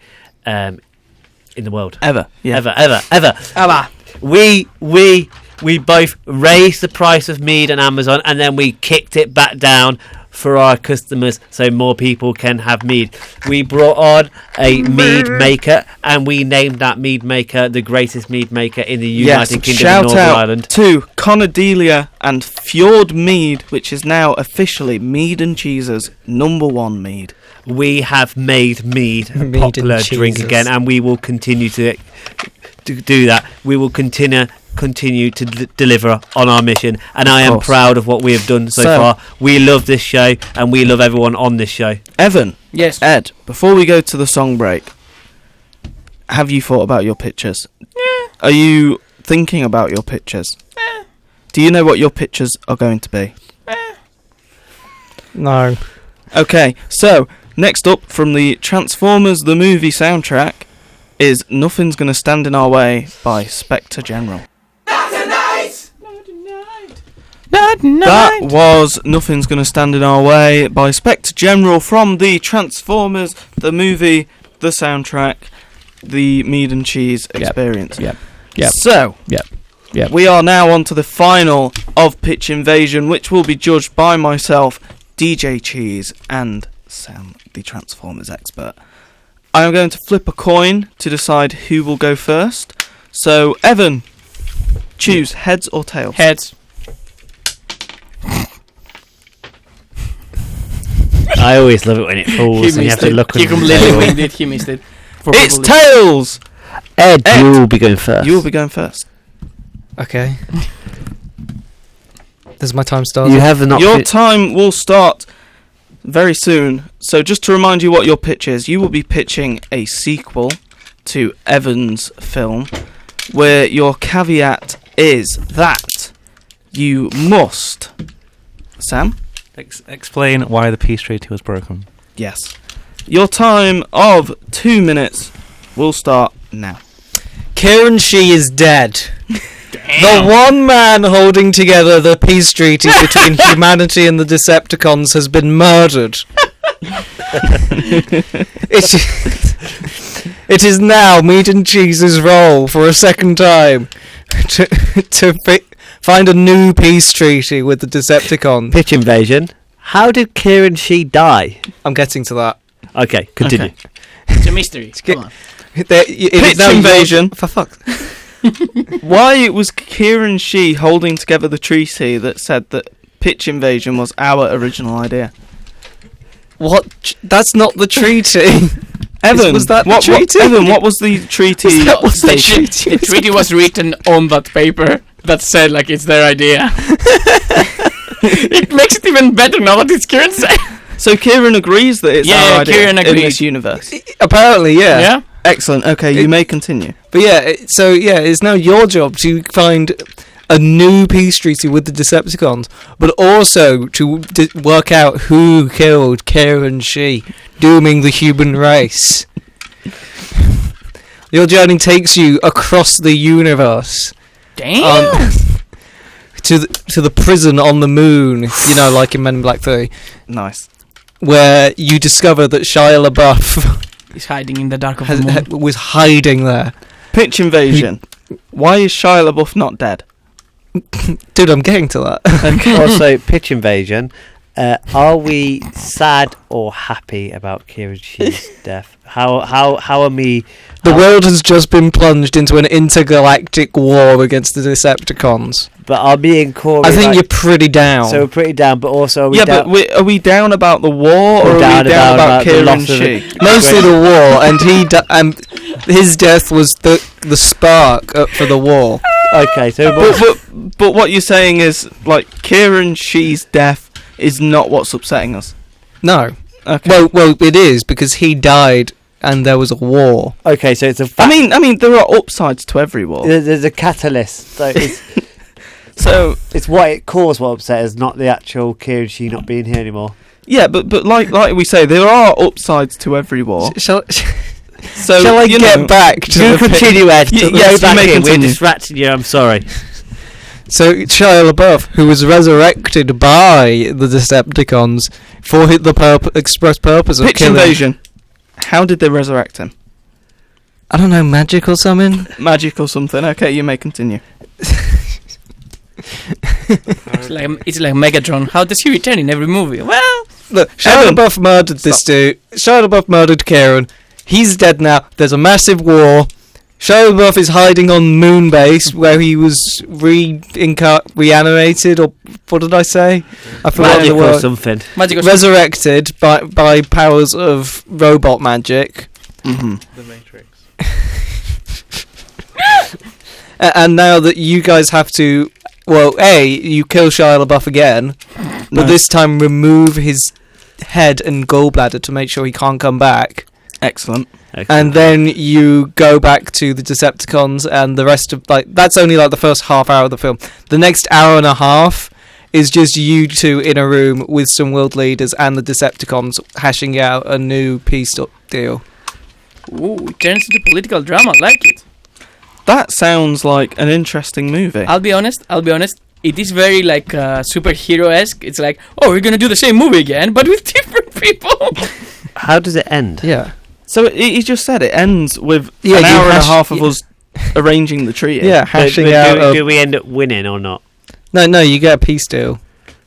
Speaker 2: in the world.
Speaker 1: Ever. Yeah.
Speaker 2: Ever. We both raised the price of Mead on Amazon, and then we kicked it back down for our customers so more people can have Mead. We brought on a mead maker, and we named that mead maker the greatest mead maker in the United Kingdom
Speaker 1: shout
Speaker 2: of Northern
Speaker 1: out
Speaker 2: Ireland.
Speaker 1: to Conadelia and Fjord Mead, which is now officially Mead and Cheese's #1 mead.
Speaker 2: We have made mead a
Speaker 3: Mead and
Speaker 2: popular drink
Speaker 3: cheeses.
Speaker 2: again, and we will continue to do that. We will continue to deliver on our mission, and I am
Speaker 1: course.
Speaker 2: proud of what we have done so far. We love this show, and we love everyone on this show.
Speaker 1: Evan,
Speaker 5: Yes.
Speaker 1: Ed, before we go to the song break, have you thought about your pictures? Are you thinking about your pictures? Do you know what your pictures are going to be?
Speaker 3: No.
Speaker 1: Okay, so next up from the Transformers the movie soundtrack is Nothing's Gonna Stand in Our Way by Spectre General. That was Nothing's Gonna Stand in Our Way by Spectre General from the Transformers the movie, the soundtrack, the Mead and Cheese experience.
Speaker 3: Yep.
Speaker 1: So,
Speaker 3: Yep.
Speaker 1: we are now on to the final of Pitch Invasion, which will be judged by myself, DJ Cheese, and Sam, the Transformers expert. I am going to flip a coin to decide who will go first. So, Evan, choose heads or tails.
Speaker 5: Heads.
Speaker 2: I always love it when it falls and you have to look
Speaker 5: He
Speaker 2: on the
Speaker 5: completely
Speaker 2: table.
Speaker 5: winged it. He missed it.
Speaker 1: It's
Speaker 5: Probably.
Speaker 1: tails!
Speaker 2: Ed,
Speaker 1: Ed,
Speaker 2: you will be going first.
Speaker 1: You will be going first.
Speaker 3: Okay. Does my time start?
Speaker 2: You have not.
Speaker 1: Your time will start very soon. So just to remind you what your pitch is, you will be pitching a sequel to Evan's film, where your caveat is that you must... Sam?
Speaker 4: Explain why the peace treaty was broken.
Speaker 1: Yes. Your time of 2 minutes will start now.
Speaker 3: Kieran Shee is dead. The one man holding together the peace treaty between humanity and the Decepticons has been murdered. It is now Meat and Cheese's role for a second time to find a new peace treaty with the Decepticons.
Speaker 2: Pitch Invasion. How did Kieran Shee die?
Speaker 3: I'm getting to that.
Speaker 2: Okay, continue.
Speaker 1: Okay.
Speaker 5: It's a mystery. Come on.
Speaker 1: Pitch Invasion.
Speaker 3: For fuck.
Speaker 1: Why was Kieran Shee holding together the treaty that said that Pitch Invasion was our original idea?
Speaker 3: What? That's not the treaty.
Speaker 1: Evan,
Speaker 3: was that the
Speaker 1: what,
Speaker 3: treaty?
Speaker 1: Evan, what was the treaty?
Speaker 3: That was the
Speaker 1: stated?
Speaker 3: treaty.
Speaker 5: The treaty was written on that paper that said like it's their idea. It makes it even better now that it's Kieran saying.
Speaker 1: So Kieran agrees that it's our idea
Speaker 5: Kieran
Speaker 1: in
Speaker 5: agrees.
Speaker 1: this universe.
Speaker 3: Apparently, yeah.
Speaker 5: Yeah.
Speaker 1: Excellent. Okay, you may continue.
Speaker 3: But yeah, it's now your job to find a new peace treaty with the Decepticons, but also to work out who killed Kieran Shee, dooming the human race. Your journey takes you across the universe.
Speaker 5: Damn.
Speaker 3: To the prison on the moon, you know, like in Men in Black 3,
Speaker 1: Nice.
Speaker 3: where you discover that Shia LaBeouf
Speaker 5: He's hiding in the dark of the moon.
Speaker 3: was hiding there.
Speaker 1: Pitch invasion. Why is Shia LaBeouf not dead?
Speaker 3: Dude, I'm getting to that.
Speaker 2: And also, pitch invasion. Are we sad or happy about Kieran Shee's death? How are we?
Speaker 3: The world has just been plunged into an intergalactic war against the Decepticons.
Speaker 2: But are me and Corey?
Speaker 3: I think you're pretty down.
Speaker 2: So we're pretty down, but also are we
Speaker 1: Yeah,
Speaker 2: down?
Speaker 1: but are we down about the war, or are we
Speaker 2: down
Speaker 1: down about
Speaker 2: the
Speaker 1: Kieran
Speaker 2: loss of
Speaker 1: Shee?
Speaker 3: Mostly the war, and his death was the spark for the war.
Speaker 2: Okay, so
Speaker 1: But what you're saying is, like, Kieran Shee's death is not what's upsetting us.
Speaker 3: No.
Speaker 1: Okay.
Speaker 3: Well, it is because he died and there was a war.
Speaker 2: okay, so it's a.
Speaker 1: I mean, there are upsides to every war.
Speaker 2: There's a catalyst. So it's
Speaker 1: So
Speaker 2: it's what it caused what upset us, not the actual Kieran Shee not being here anymore.
Speaker 1: yeah, but like we say, there are upsides to every war.
Speaker 3: Shall
Speaker 1: So
Speaker 3: I
Speaker 1: you
Speaker 3: get
Speaker 1: know,
Speaker 3: back to
Speaker 2: You
Speaker 3: the
Speaker 2: continue, Ed.
Speaker 1: Y-
Speaker 2: Go
Speaker 1: yes, you
Speaker 2: back
Speaker 1: may
Speaker 2: in. We're
Speaker 1: continue.
Speaker 2: distracting you. I'm sorry.
Speaker 3: So Shia LaBeouf, who was resurrected by the Decepticons for the express purpose of
Speaker 1: pitch
Speaker 3: killing...
Speaker 1: invasion. How did they resurrect him?
Speaker 3: I don't know, magic or something?
Speaker 1: Magic or something? Okay, you may continue.
Speaker 5: It's like Megatron. How does he return in every movie? Well,
Speaker 3: Look, Shia
Speaker 1: Evan.
Speaker 3: LaBeouf murdered this dude. Shia LaBeouf murdered Kieran. He's dead now. There's a massive war. Shia LaBeouf is hiding on moon base where he was reanimated, or what did I say? I forgot
Speaker 2: Magic
Speaker 3: the
Speaker 2: or
Speaker 3: word.
Speaker 2: something.
Speaker 5: magic.
Speaker 3: Resurrected by powers of robot magic.
Speaker 1: Mm-hmm.
Speaker 4: The Matrix.
Speaker 3: And now that you guys have to, well, you kill Shia LaBeouf again, but this time remove his head and gallbladder to make sure he can't come back.
Speaker 1: Excellent.
Speaker 3: And then you go back to the Decepticons, and the rest of, like, that's only like the first half hour of the film. The next hour and a half is just you two in a room with some world leaders and the Decepticons hashing out a new peace deal.
Speaker 5: Ooh, it turns into political drama. I like it.
Speaker 1: That sounds like an interesting movie.
Speaker 5: I'll be honest. It is very like superhero-esque. It's like, oh, we're gonna do the same movie again, but with different people.
Speaker 2: How does it end?
Speaker 3: Yeah.
Speaker 1: So he just said it ends with
Speaker 3: Yeah,
Speaker 1: an
Speaker 3: you
Speaker 1: hour and a
Speaker 3: hash-
Speaker 1: half of
Speaker 3: yeah.
Speaker 1: us arranging the treaty.
Speaker 3: Yeah,
Speaker 2: But
Speaker 3: hashing out.
Speaker 2: do we end up winning or not?
Speaker 3: No, you get a peace deal.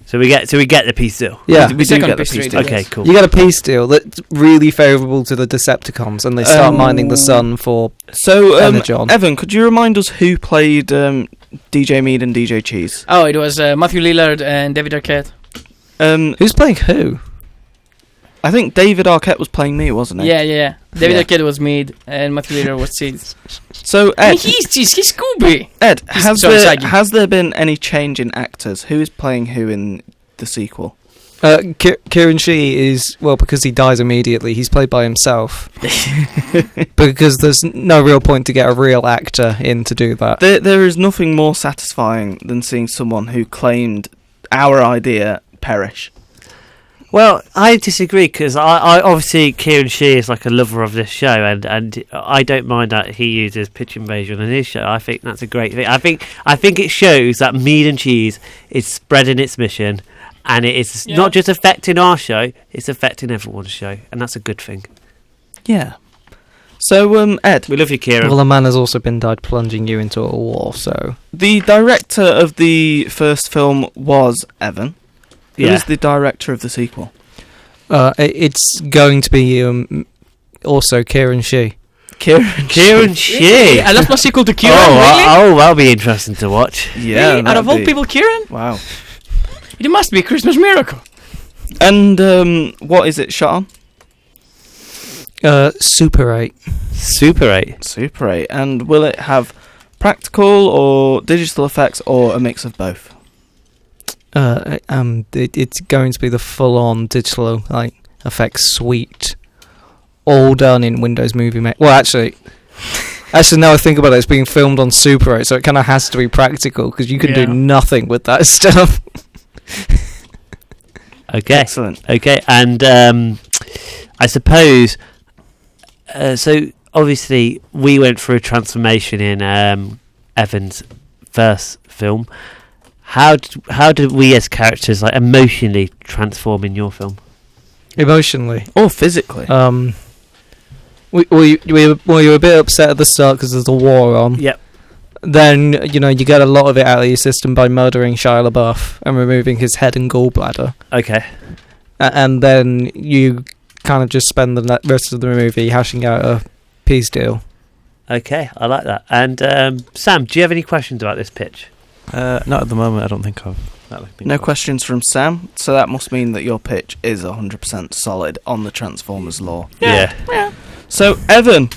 Speaker 2: So we get the piece deal.
Speaker 3: Yeah.
Speaker 1: we do
Speaker 5: Second
Speaker 1: get the
Speaker 5: peace
Speaker 1: peace
Speaker 5: treaty.
Speaker 1: deal.
Speaker 2: Okay, cool.
Speaker 3: You get a peace deal that's really favourable to the Decepticons, and they start mining the sun for
Speaker 1: So,
Speaker 3: Energon.
Speaker 1: Evan, could you remind us who played DJ Mead and DJ Cheese?
Speaker 5: Oh, it was Matthew Lillard and David Arquette.
Speaker 3: Who's playing who?
Speaker 1: I think David Arquette was playing me, wasn't he?
Speaker 5: Yeah. David
Speaker 1: Yeah.
Speaker 5: Arquette was Mead, and Matthew Lillard was Cheese.
Speaker 1: So,
Speaker 5: I mean,
Speaker 1: Ed,
Speaker 5: he's Scooby.
Speaker 1: Ed,
Speaker 5: he's
Speaker 1: has
Speaker 5: so
Speaker 1: there,
Speaker 5: saggy.
Speaker 1: has there been any change in actors? Who is playing who in the sequel?
Speaker 3: Kieran Shee is, well, because he dies immediately, he's played by himself. Because there's no real point to get a real actor in to do that.
Speaker 1: There is nothing more satisfying than seeing someone who claimed our idea perish.
Speaker 2: Well, I disagree because I obviously Kieran Shee is like a lover of this show, and I don't mind that he uses pitch invasion in his show. I think that's a great thing. I think it shows that Mead and Cheese is spreading its mission, and it is not just affecting our show; it's affecting everyone's show, and that's a good thing.
Speaker 1: Yeah. So, Ed,
Speaker 2: We love you, Kieran.
Speaker 3: Well, a man has also been died plunging you into a war, so...
Speaker 1: the director of the first film was Evan. Who is the director of the sequel?
Speaker 3: It's going to be also Kieran Shee.
Speaker 2: Kieran Shee.
Speaker 5: I lost my sequel to Kieran.
Speaker 2: Oh,
Speaker 5: really?
Speaker 2: that'll be interesting to watch.
Speaker 1: Yeah.
Speaker 5: Really? Out of all people, Kieran?
Speaker 1: Wow.
Speaker 5: It must be a Christmas miracle.
Speaker 1: And what is it shot on?
Speaker 3: Super 8.
Speaker 2: Super 8.
Speaker 1: Super 8. And will it have practical or digital effects or a mix of both?
Speaker 3: It's going to be the full-on digital effects suite, all done in Windows Movie Maker. Well, actually, now I think about it, it's being filmed on Super 8, so it kind of has to be practical because you can do nothing with that stuff.
Speaker 2: Okay.
Speaker 1: Excellent.
Speaker 2: Okay, and I suppose. So obviously we went through a transformation in Evan's first film. How did we as characters like emotionally transform in your film?
Speaker 3: Emotionally.
Speaker 1: Or physically.
Speaker 3: We were a bit upset at the start because there's a war on.
Speaker 2: Yep.
Speaker 3: Then, you get a lot of it out of your system by murdering Shia LaBeouf and removing his head and gallbladder.
Speaker 2: Okay.
Speaker 3: And then you kind of just spend the rest of the movie hashing out a peace deal.
Speaker 2: Okay, I like that. And Sam, do you have any questions about this pitch?
Speaker 4: Not at the moment. I don't think I've.
Speaker 1: No questions from Sam, so that must mean that your pitch is 100% solid on the Transformers lore.
Speaker 2: Yeah.
Speaker 1: So, Evan,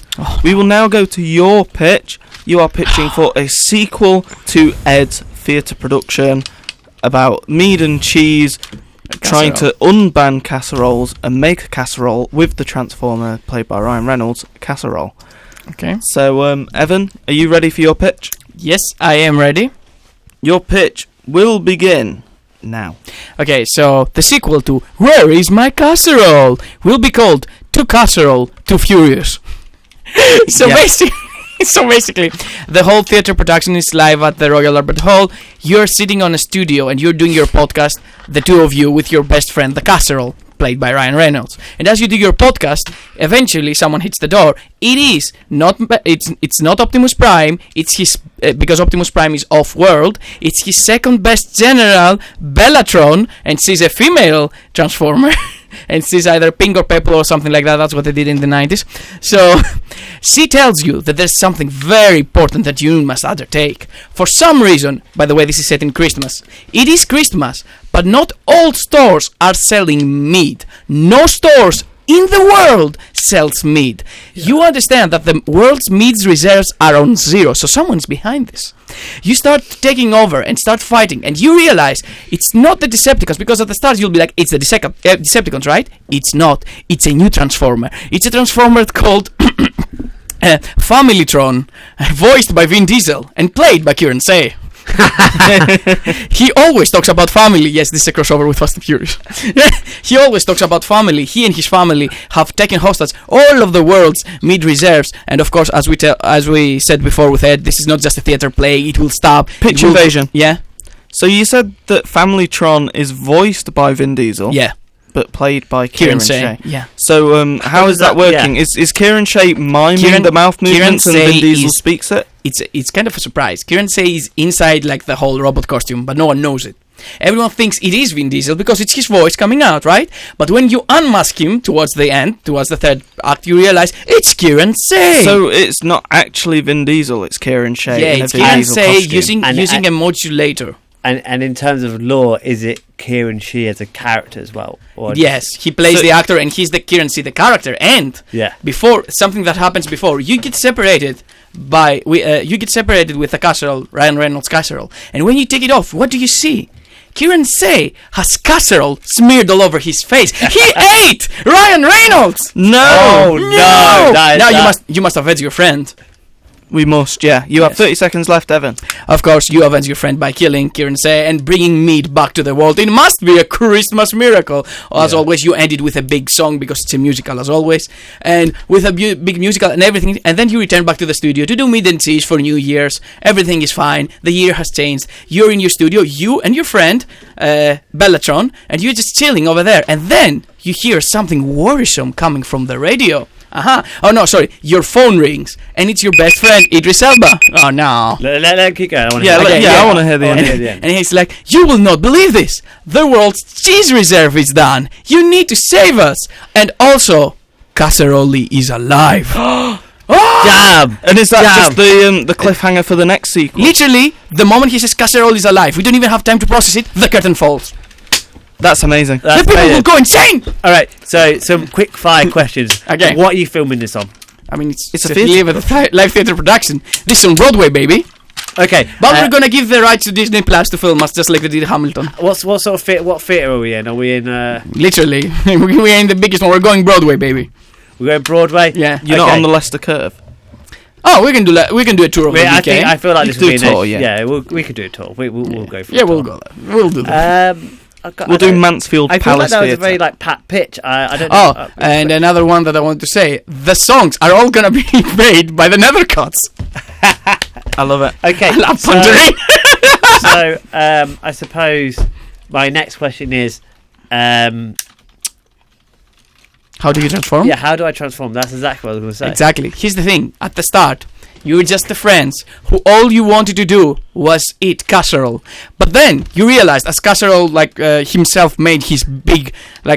Speaker 1: we will now go to your pitch. You are pitching for a sequel to Ed's theatre production about Mead and Cheese trying to unban casseroles and make a casserole with the Transformer, played by Ryan Reynolds, casserole.
Speaker 5: Okay.
Speaker 1: So, Evan, are you ready for your pitch?
Speaker 5: Yes, I am ready.
Speaker 1: Your pitch will begin now.
Speaker 5: Okay, so the sequel to Where Is My Casserole will be called To Casserole, Too Furious. So basically, the whole theatre production is live at the Royal Albert Hall. You're sitting on a studio and you're doing your podcast, the two of you, with your best friend, the Casserole, played by Ryan Reynolds. And as you do your podcast, eventually someone hits the door. It's not Optimus Prime. It's his because Optimus Prime is off-world. It's his second best general, Bellatron, and she's a female Transformer. And she's either pink or purple or something like that. That's what they did in the 90s. So she tells you that there's something very important that you must undertake. For some reason, by the way, this is set in Christmas. It is Christmas, but not all stores are selling mead. No stores in the world sells mead. You understand that the world's mead's reserves are on zero, so someone's behind this. You start taking over and start fighting, and you realize it's not the Decepticons, because at the start you'll be like, it's the Decepticons, right? It's not. It's a new Transformer. It's a Transformer called Familytron, voiced by Vin Diesel and played by Kieran Say. He always talks about family. Yes, this is a crossover with Fast and Furious. He always talks about family. He and his family have taken hostage all of the world's meat reserves, and of course, as we said before with Ed, this is not just a theater play. It will stop.
Speaker 1: Pitch invasion.
Speaker 5: Yeah.
Speaker 1: So you said that Familytron is voiced by Vin Diesel.
Speaker 5: Yeah.
Speaker 1: But played by Kieran Shea.
Speaker 5: Yeah.
Speaker 1: So how is that working? Yeah. Is Kieran Shea miming the mouth movements and Vin Diesel speaks it?
Speaker 5: It's kind of a surprise. Kieran Shea is inside like the whole robot costume, but no one knows it. Everyone thinks it is Vin Diesel because it's his voice coming out, right? But when you unmask him towards the end, towards the third act, you realize it's Kieran Shea.
Speaker 1: So it's not actually Vin Diesel, it's Kieran Shea.
Speaker 5: Yeah, it's Kieran Shea using a modulator.
Speaker 2: And in terms of lore, is it Kieran Shea as a character as well? Or
Speaker 5: yes, he plays the actor, and he's the Kieran Shea, the character. And before something that happens before, you get separated with a casserole, Ryan Reynolds casserole, and when you take it off, what do you see? Kieran Shea has casserole smeared all over his face. He ate Ryan Reynolds.
Speaker 1: No.
Speaker 5: Now you must avenge your friend.
Speaker 1: We must, yeah. You have 30 seconds left, Evan.
Speaker 5: Of course, you avenge your friend by killing Kieran Shea and bringing meat back to the world. It must be a Christmas miracle. As always, you ended with a big song because it's a musical, as always. And with a big musical and everything. And then you return back to the studio to do Mead and Cheese for New Year's. Everything is fine. The year has changed. You're in your studio, you and your friend, Bellatron, and you're just chilling over there. And then you hear something worrisome coming from the radio. Oh no, sorry. Your phone rings, and it's your best friend Idris Elba. Oh no.
Speaker 2: Let keep going.
Speaker 1: I want to hear the end.
Speaker 5: And he's like, "You will not believe this. The world's cheese reserve is done. You need to save us. And also, Casserole is alive."
Speaker 2: Damn!
Speaker 1: And is that just the cliffhanger for the next sequel?
Speaker 5: Literally, the moment he says Casserole is alive, we don't even have time to process it. The curtain falls.
Speaker 1: That's amazing.
Speaker 5: The people will go insane.
Speaker 2: All right, so some quick fire questions.
Speaker 5: Okay.
Speaker 2: What are you filming this on?
Speaker 5: I mean, it's a live theatre production. This is on Broadway, baby.
Speaker 2: Okay,
Speaker 5: but we're gonna give the rights to Disney Plus to film us, just like they did Hamilton.
Speaker 2: What sort of what theatre are we in? Are we in?
Speaker 5: Literally, we're in the biggest one. We're going Broadway, baby.
Speaker 2: We're going Broadway.
Speaker 5: Yeah,
Speaker 1: you're not on the Leicester Curve.
Speaker 5: Oh, we can do a tour of the UK.
Speaker 2: I feel like this
Speaker 1: will
Speaker 2: be
Speaker 1: a tour.
Speaker 2: We could do a tour. We'll go for.
Speaker 5: Yeah, we'll go there. We'll do that.
Speaker 1: We'll do Mansfield
Speaker 2: I feel like
Speaker 1: Palace
Speaker 2: that was a
Speaker 1: Theatre.
Speaker 2: very like pat pitch. I don't know.
Speaker 5: Oh, and another one that I want to say: the songs are all gonna be made by the Nethercuts.
Speaker 1: I love it.
Speaker 2: Okay,
Speaker 5: I love Ponderine.
Speaker 2: so I suppose my next question is,
Speaker 5: How do you transform?
Speaker 2: yeah, how do I transform? That's exactly what I was going to say.
Speaker 5: Exactly. Here's the thing: at the start, you were just the friends who all you wanted to do was eat casserole. But then you realized, as casserole himself made his big,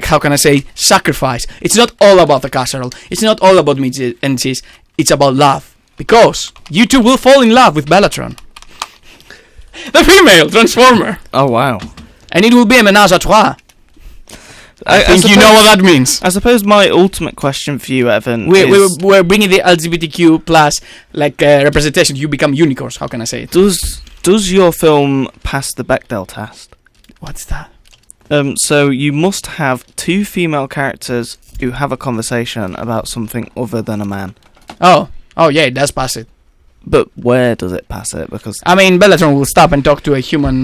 Speaker 5: how can I say, sacrifice. It's not all about the casserole. It's not all about meat and cheese. It's about love. Because you two will fall in love with Bellatron, the female transformer,
Speaker 1: Oh wow.
Speaker 5: and it will be a ménage à trois. I think you
Speaker 1: suppose-
Speaker 5: know what that means.
Speaker 1: I suppose my ultimate question for you, Evan,
Speaker 5: We're bringing the LGBTQ plus representation. You become unicorns. How can I say it?
Speaker 1: does your film pass the Bechdel test?
Speaker 5: What's that?
Speaker 1: So you must have two female characters who have a conversation about something other than a man.
Speaker 5: Oh yeah, it does pass it.
Speaker 1: But where does it pass it? Because
Speaker 5: I mean, Bellatron will stop and talk to a human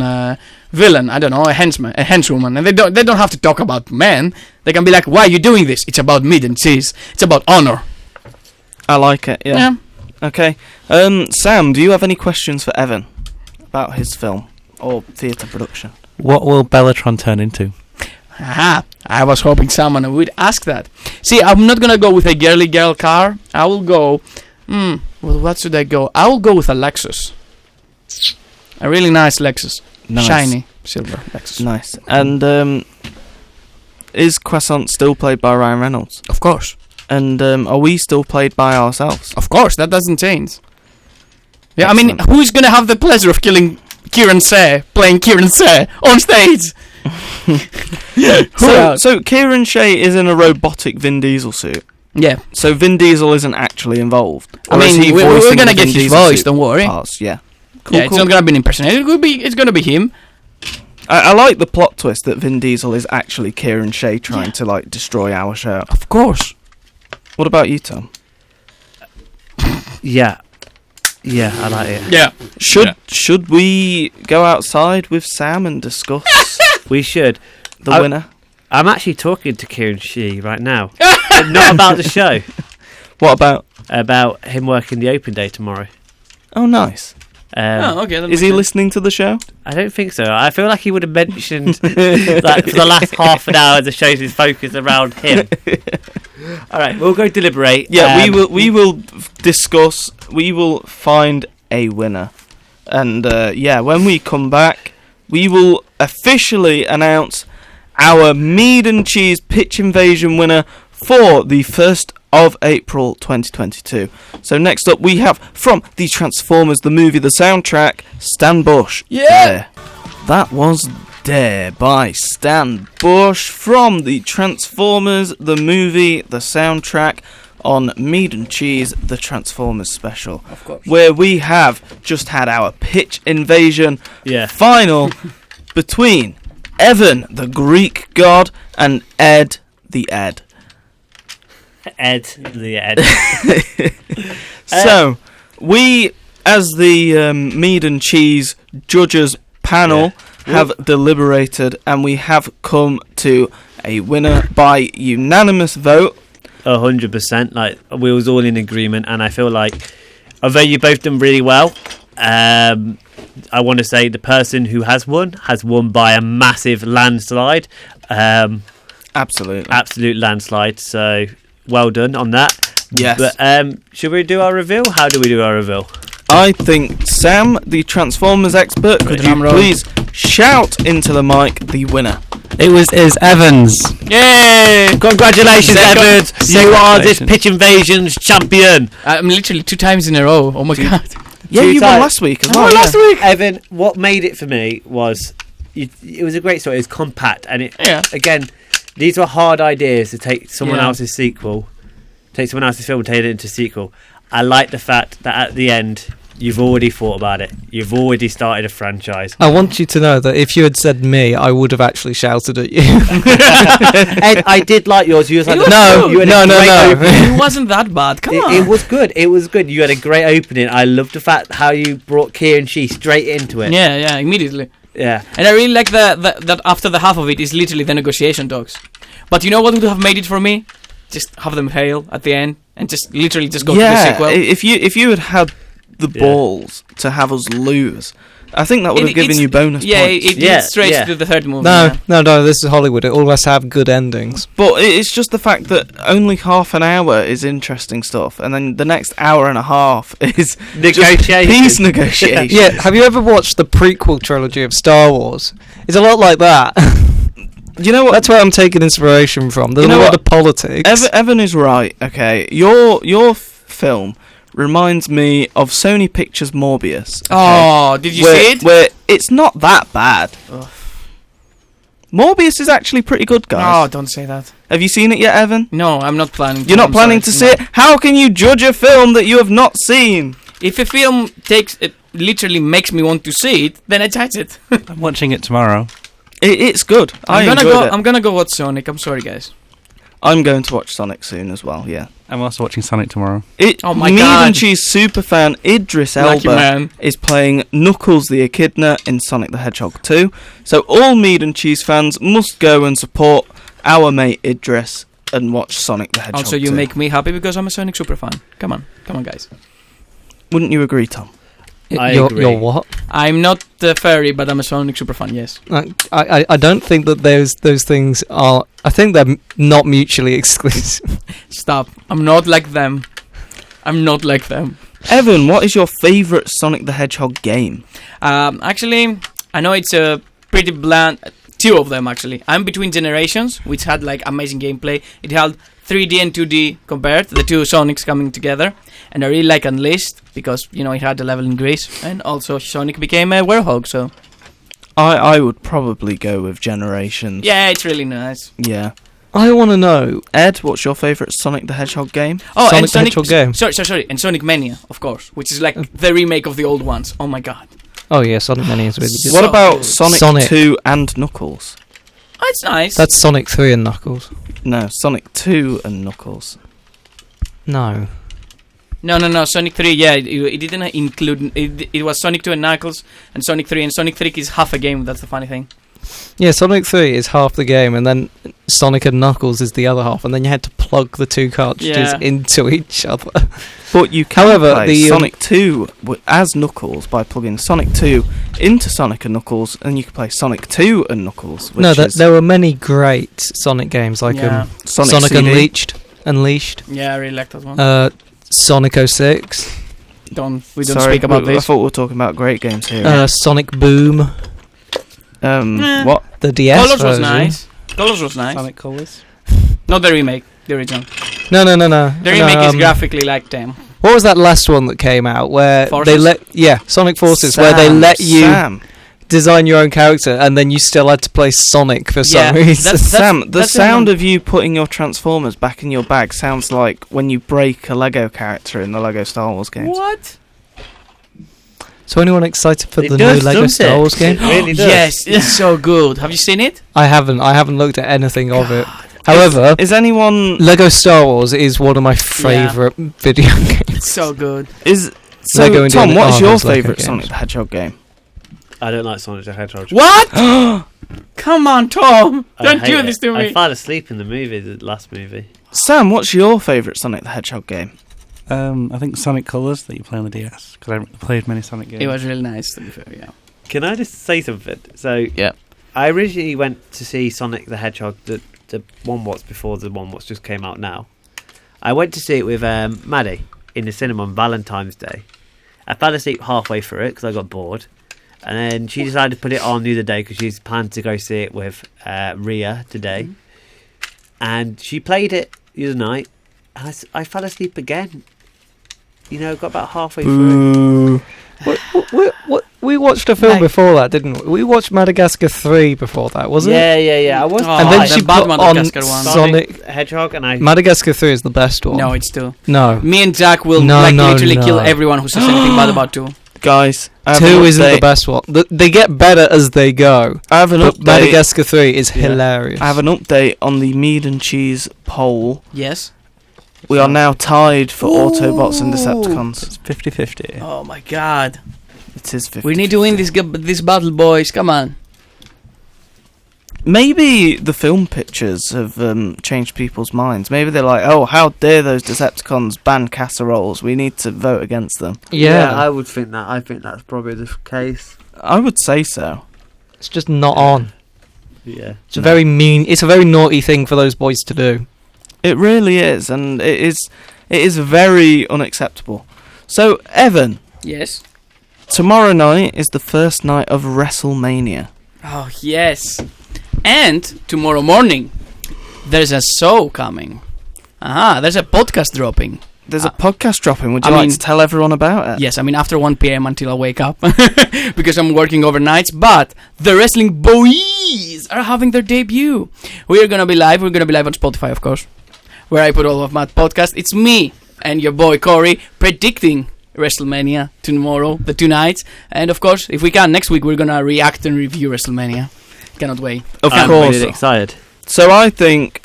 Speaker 5: villain. I don't know, a henchwoman, and they don't have to talk about men. They can be like, "Why are you doing this? It's about meat and cheese. It's about honor."
Speaker 1: I like it. Yeah. Okay. Sam, do you have any questions for Evan about his film or theatre production?
Speaker 4: What will Bellatron turn into?
Speaker 5: Aha! I was hoping someone would ask that. See, I'm not gonna go with a girly girl car. I will go. Well, what should I go? I will go with a Lexus. A really nice Lexus.
Speaker 1: Nice.
Speaker 5: Shiny silver Lexus.
Speaker 1: Nice. And is Croissant still played by Ryan Reynolds?
Speaker 5: Of course.
Speaker 1: And are we still played by ourselves?
Speaker 5: Of course, that doesn't change. Yeah,
Speaker 1: Excellent.
Speaker 5: I mean, who's gonna have the pleasure of killing Kieran Shea, playing Kieran Shea on stage?
Speaker 1: So Kieran Shea is in a robotic Vin Diesel suit.
Speaker 5: Yeah,
Speaker 1: So Vin Diesel isn't actually involved.
Speaker 5: I
Speaker 1: Or is
Speaker 5: mean,
Speaker 1: he
Speaker 5: we're
Speaker 1: voicing
Speaker 5: gonna
Speaker 1: the
Speaker 5: get
Speaker 1: Vin
Speaker 5: his
Speaker 1: Diesel
Speaker 5: voice.
Speaker 1: suit
Speaker 5: Don't worry.
Speaker 1: parts? Yeah. Cool,
Speaker 5: Yeah, it's
Speaker 1: cool.
Speaker 5: not gonna be an impersonation. It's gonna be him.
Speaker 1: I like the plot twist that Vin Diesel is actually Kieran Shea trying to destroy our show.
Speaker 5: Of course.
Speaker 1: What about you, Tom?
Speaker 2: Yeah, I like it.
Speaker 5: Yeah.
Speaker 1: Should we go outside with Sam and discuss
Speaker 2: We should.
Speaker 1: the winner?
Speaker 2: I'm actually talking to Kieran Shee right now, but not about the show.
Speaker 1: What about?
Speaker 2: Him working the open day tomorrow.
Speaker 1: Oh, nice.
Speaker 5: Okay. that
Speaker 1: Is
Speaker 5: makes
Speaker 1: he
Speaker 5: sense.
Speaker 1: listening to the show?
Speaker 2: I don't think so. I feel like he would have mentioned for the last half an hour the show's is focused around him. All right, we'll go deliberate.
Speaker 1: Yeah, we will discuss. We will find a winner, and when we come back, we will officially announce our Mead and Cheese Pitch Invasion winner for the 1st of April 2022. So next up we have from the Transformers the movie the soundtrack, Stan Bush.
Speaker 5: Yeah!
Speaker 1: Dare. That was Dare by Stan Bush from the Transformers the movie the soundtrack on Mead and Cheese the Transformers special.
Speaker 5: Of course.
Speaker 1: Where we have just had our pitch invasion final between Evan the Greek god and Ed the Ed.
Speaker 2: Ed the Ed.
Speaker 1: So, we, as the Mead and Cheese judges panel, have deliberated and we have come to a winner by unanimous vote.
Speaker 2: 100%. Like, we was all in agreement, and I feel like, although you both done really well, I want to say the person who has won by a massive landslide.
Speaker 1: Absolutely.
Speaker 2: Absolute landslide. So, well done on that.
Speaker 1: Yes.
Speaker 2: But should we do our reveal? How do we do our reveal?
Speaker 1: I think Sam, the Transformers expert, could you please shout into the mic the winner?
Speaker 4: It is Evans.
Speaker 2: Yay! Congratulations, Evans! You are this Pitch Invasion's champion.
Speaker 5: I'm literally 2 times in a row. Oh my god.
Speaker 1: Yeah, you won last week as well.
Speaker 5: last week.
Speaker 2: Evan, what made it for me was it was a great story. It was compact, and again, these were hard ideas to take someone else's sequel, take someone else's film and turn it into a sequel. I like the fact that at the end you've already thought about it. You've already started a franchise.
Speaker 3: I want you to know that if you had said me, I would have actually shouted at you.
Speaker 2: Ed, I did like yours. You was like,
Speaker 3: No.
Speaker 5: It wasn't that bad. Come on.
Speaker 2: It was good. It was good. You had a great opening. I loved the fact how you brought Kieran Shee straight into it.
Speaker 5: Yeah, immediately.
Speaker 2: Yeah.
Speaker 5: And I really like that after the half of it is literally the negotiation talks. But you know what would have made it for me? Just have them fail at the end and just literally just go to the sequel.
Speaker 1: If you had the balls to have us lose, I think that would have given you bonus points.
Speaker 5: It leads straight to the third movie.
Speaker 3: No, this is Hollywood. It all has to have good endings.
Speaker 1: But it's just the fact that only half an hour is interesting stuff, and then the next hour and a half is peace negotiation.
Speaker 3: Yeah, have you ever watched the prequel trilogy of Star Wars? It's a lot like that.
Speaker 1: You know what?
Speaker 3: That's where I'm taking inspiration from. There's a lot of politics.
Speaker 1: Evan is right. Okay, your film reminds me of Sony Pictures Morbius. Okay?
Speaker 5: Oh, did you see it?
Speaker 1: Where it's not that bad. Ugh. Morbius is actually pretty good, guys.
Speaker 5: Oh, don't say that.
Speaker 1: Have you seen it yet, Evan?
Speaker 5: No, I'm not planning to.
Speaker 1: You're not planning to see it? How can you judge a film that you have not seen?
Speaker 5: If a film literally makes me want to see it, then I judge it.
Speaker 4: I'm watching it tomorrow.
Speaker 1: It's good. I'm
Speaker 5: gonna go watch Sonic. I'm sorry, guys.
Speaker 1: I'm going to watch Sonic soon as well, yeah.
Speaker 4: I'm also watching Sonic tomorrow.
Speaker 5: Oh my
Speaker 1: Mead
Speaker 5: God.
Speaker 1: and Cheese superfan Idris Elba is playing Knuckles the Echidna in Sonic the Hedgehog 2. So all Mead and Cheese fans must go and support our mate Idris and watch Sonic the Hedgehog 2.
Speaker 5: Also, you make me happy because I'm a Sonic superfan. Come on, guys.
Speaker 1: Wouldn't you agree, Tom?
Speaker 2: I agree.
Speaker 3: You're what?
Speaker 5: I'm not the fairy, but I'm a Sonic superfan, yes.
Speaker 3: I don't think that those things are... I think they're not mutually exclusive.
Speaker 5: Stop. I'm not like them.
Speaker 1: Evan, what is your favourite Sonic the Hedgehog game?
Speaker 5: Actually, I know it's a pretty bland... Two of them, actually. I'm between generations, which had like amazing gameplay. It had 3D and 2D compared, the two Sonics coming together. And I really like Unleashed, because, you know, it had a level increase. And also Sonic became a werehog, so...
Speaker 1: I would probably go with Generations.
Speaker 5: Yeah, it's really nice.
Speaker 1: Yeah.
Speaker 3: I want to know...
Speaker 1: Ed, what's your favourite Sonic the Hedgehog game?
Speaker 5: Oh,
Speaker 3: Sonic
Speaker 5: and
Speaker 3: the Hedgehog game.
Speaker 5: Sorry. And Sonic Mania, of course, which is like the remake of the old ones. Oh my God.
Speaker 3: Oh yeah, Sonic Mania is really good.
Speaker 1: What about
Speaker 5: good.
Speaker 1: Sonic 2 and Knuckles?
Speaker 5: Oh, it's nice.
Speaker 3: That's Sonic 3 and Knuckles.
Speaker 1: No, Sonic 2 and Knuckles.
Speaker 3: No.
Speaker 5: No. Sonic 3, yeah, it didn't include... It was Sonic 2 and Knuckles, and Sonic 3, and Sonic 3 is half a game, that's the funny thing.
Speaker 3: Yeah, Sonic 3 is half the game, and then Sonic and Knuckles is the other half, and then you had to plug the two cartridges into each other.
Speaker 1: But you can
Speaker 3: However,
Speaker 1: play Sonic 2 as Knuckles by plugging Sonic 2 into Sonic and Knuckles, and you can play Sonic 2 and Knuckles.
Speaker 3: There were many great Sonic games, like Sonic
Speaker 1: CD.
Speaker 3: Unleashed.
Speaker 5: Yeah, I really like that one.
Speaker 3: Sonic 06.
Speaker 5: We don't
Speaker 1: Sorry,
Speaker 5: speak about
Speaker 1: I
Speaker 5: this.
Speaker 1: thought we were talking about great games here.
Speaker 3: Sonic Boom.
Speaker 1: What?
Speaker 3: The DS
Speaker 5: Colors
Speaker 3: version.
Speaker 5: was nice.
Speaker 4: Sonic Colors.
Speaker 5: Not the remake, the original.
Speaker 3: No.
Speaker 5: The remake is graphically like them.
Speaker 3: What was that last one that came out where
Speaker 5: Forces?
Speaker 3: Sonic Forces, where they let you
Speaker 1: Sam.
Speaker 3: design your own character and then you still had to play Sonic for some reason.
Speaker 1: Sam, the sound of you putting your Transformers back in your bag sounds like when you break a Lego character in the Lego Star Wars games.
Speaker 5: What?
Speaker 3: So anyone excited for
Speaker 2: It
Speaker 3: the
Speaker 2: does,
Speaker 3: new Lego
Speaker 2: doesn't
Speaker 3: Star
Speaker 2: it?
Speaker 3: Wars game?
Speaker 2: It really does.
Speaker 5: Yes, it's so good. Have you seen it?
Speaker 3: I haven't looked at anything of it. However,
Speaker 1: Is anyone
Speaker 3: Lego Star Wars is one of my favourite video games.
Speaker 5: It's so good.
Speaker 3: Lego
Speaker 1: Tom,
Speaker 3: Indiana-
Speaker 1: what's
Speaker 3: oh,
Speaker 1: your
Speaker 3: those Lego
Speaker 1: favourite
Speaker 3: games.
Speaker 1: Sonic the Hedgehog game?
Speaker 2: I don't like Sonic the Hedgehog.
Speaker 5: What? Come on, Tom.
Speaker 2: I
Speaker 5: Don't
Speaker 2: hate
Speaker 5: do
Speaker 2: it.
Speaker 5: this to me.
Speaker 2: I fell asleep in the last movie.
Speaker 1: Sam, what's your favourite Sonic the Hedgehog game?
Speaker 4: I think Sonic Colors that you play on the DS, because I haven't played many Sonic games.
Speaker 5: It was really nice, to be fair, yeah.
Speaker 2: Can I just say something? So,
Speaker 1: Yeah.
Speaker 2: I originally went to see Sonic the Hedgehog, the one what's before the one what's just came out now. I went to see it with Maddie in the cinema on Valentine's Day. I fell asleep halfway through it because I got bored. And then she decided to put it on the other day because she's planned to go see it with Ria today. And she played it the other night. And I fell asleep again. You know, got about halfway through it.
Speaker 3: We watched a film
Speaker 5: Like-
Speaker 3: before that, didn't we? We watched Madagascar 3 before that, wasn't it?
Speaker 2: Yeah. I was.
Speaker 5: Oh,
Speaker 3: And then
Speaker 5: the
Speaker 3: she
Speaker 5: bad
Speaker 3: put on
Speaker 5: Madagascar one.
Speaker 3: Sonic...
Speaker 2: Hedgehog, and I.
Speaker 3: Madagascar 3 is the best one.
Speaker 5: No, it's 2.
Speaker 3: No.
Speaker 5: Me and Jack will
Speaker 3: No,
Speaker 5: literally kill
Speaker 3: no.
Speaker 5: everyone who says anything bad about 2.
Speaker 1: Guys, I have
Speaker 3: 2
Speaker 1: an
Speaker 3: isn't the
Speaker 1: update.
Speaker 3: best one. They get better as they go.
Speaker 1: I have an
Speaker 3: But
Speaker 1: update.
Speaker 3: Madagascar 3 is
Speaker 1: Yeah.
Speaker 3: hilarious.
Speaker 1: I have an update on the Mead and Cheese poll.
Speaker 5: Yes.
Speaker 1: We are now tied for Autobots and Decepticons.
Speaker 4: It's 50-50.
Speaker 5: Oh my God.
Speaker 1: It is 50.
Speaker 5: We need to win this battle, boys. Come on.
Speaker 1: Maybe the film pictures have changed people's minds. Maybe they're like, oh, how dare those Decepticons ban casseroles? We need to vote against them.
Speaker 3: Yeah.
Speaker 2: I would think that. I think that's probably the case.
Speaker 1: I would say so.
Speaker 3: It's just not on.
Speaker 2: Yeah.
Speaker 3: It's a very mean. It's a very naughty thing for those boys to do.
Speaker 1: It really is, and it is very unacceptable. So, Evan,
Speaker 5: Yes.
Speaker 1: tomorrow night is the first night of Wrestlemania.
Speaker 5: Oh, yes. And tomorrow morning, there's a show coming. There's a podcast dropping.
Speaker 1: There's a podcast dropping. Would you
Speaker 5: I
Speaker 1: like
Speaker 5: mean-
Speaker 1: to tell everyone about it?
Speaker 5: Yes, I mean after 1 p.m. until I wake up because I'm working overnights. But the Wrestling Boys are having their debut. We're gonna be live. We're gonna be live on Spotify, of course, where I put all of my podcasts. It's me and your boy Corey predicting Wrestlemania tomorrow, the 2 nights, and of course, if we can, next week we're gonna react and review Wrestlemania. Cannot wait.
Speaker 1: Of
Speaker 2: I'm
Speaker 1: course.
Speaker 2: really excited.
Speaker 1: So I think,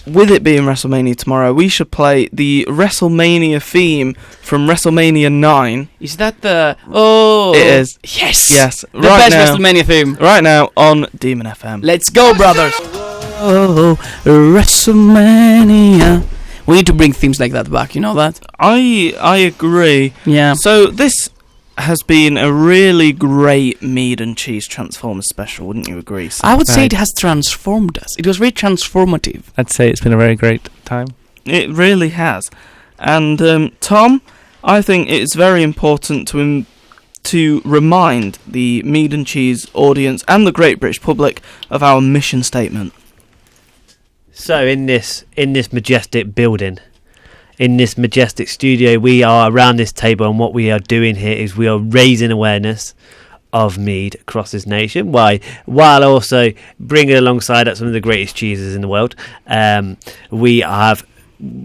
Speaker 1: with it being WrestleMania tomorrow, we should play the WrestleMania theme from WrestleMania 9.
Speaker 5: Is that the? Oh,
Speaker 1: It is.
Speaker 5: Yes.
Speaker 1: Yes.
Speaker 5: The best WrestleMania theme.
Speaker 1: Right now on Demon FM.
Speaker 5: Let's go, brothers! Oh, WrestleMania. We need to bring themes like that back, you know that?
Speaker 1: I agree.
Speaker 5: Yeah.
Speaker 1: So this has been a really great Mead and Cheese Transformers special, wouldn't you agree, Sam?
Speaker 5: I would say it has transformed us. It was very transformative.
Speaker 4: I'd say it's been a very great time.
Speaker 1: It really has. And Tom, I think it's very important to remind the Mead and Cheese audience and the Great British public of our mission statement.
Speaker 2: So in this majestic building, in this majestic studio, we are around this table, and what we are doing here is we are raising awareness of mead across this nation, while also bringing alongside some of the greatest cheeses in the world. We have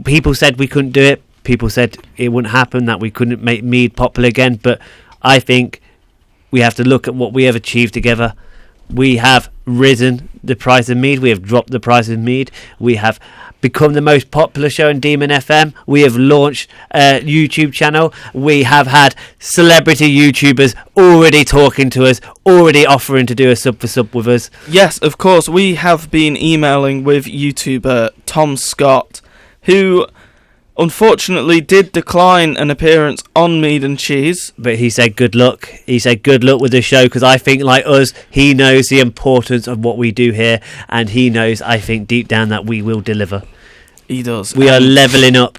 Speaker 2: people said we couldn't do it. People said it wouldn't happen, that we couldn't make mead popular again. But I think we have to look at what we have achieved together. We have risen the price of mead. We have dropped the price of mead. We have become the most popular show in Demon FM. We have launched a YouTube channel. We have had celebrity YouTubers already talking to us, already offering to do a sub for sub with us.
Speaker 1: Yes, of course, we have been emailing with YouTuber Tom Scott, who unfortunately did decline an appearance on Mead and Cheese.
Speaker 2: But he said good luck. He said good luck with the show, because I think, like us, he knows the importance of what we do here, and he knows, I think, deep down that we will deliver.
Speaker 1: He does.
Speaker 2: We are levelling up.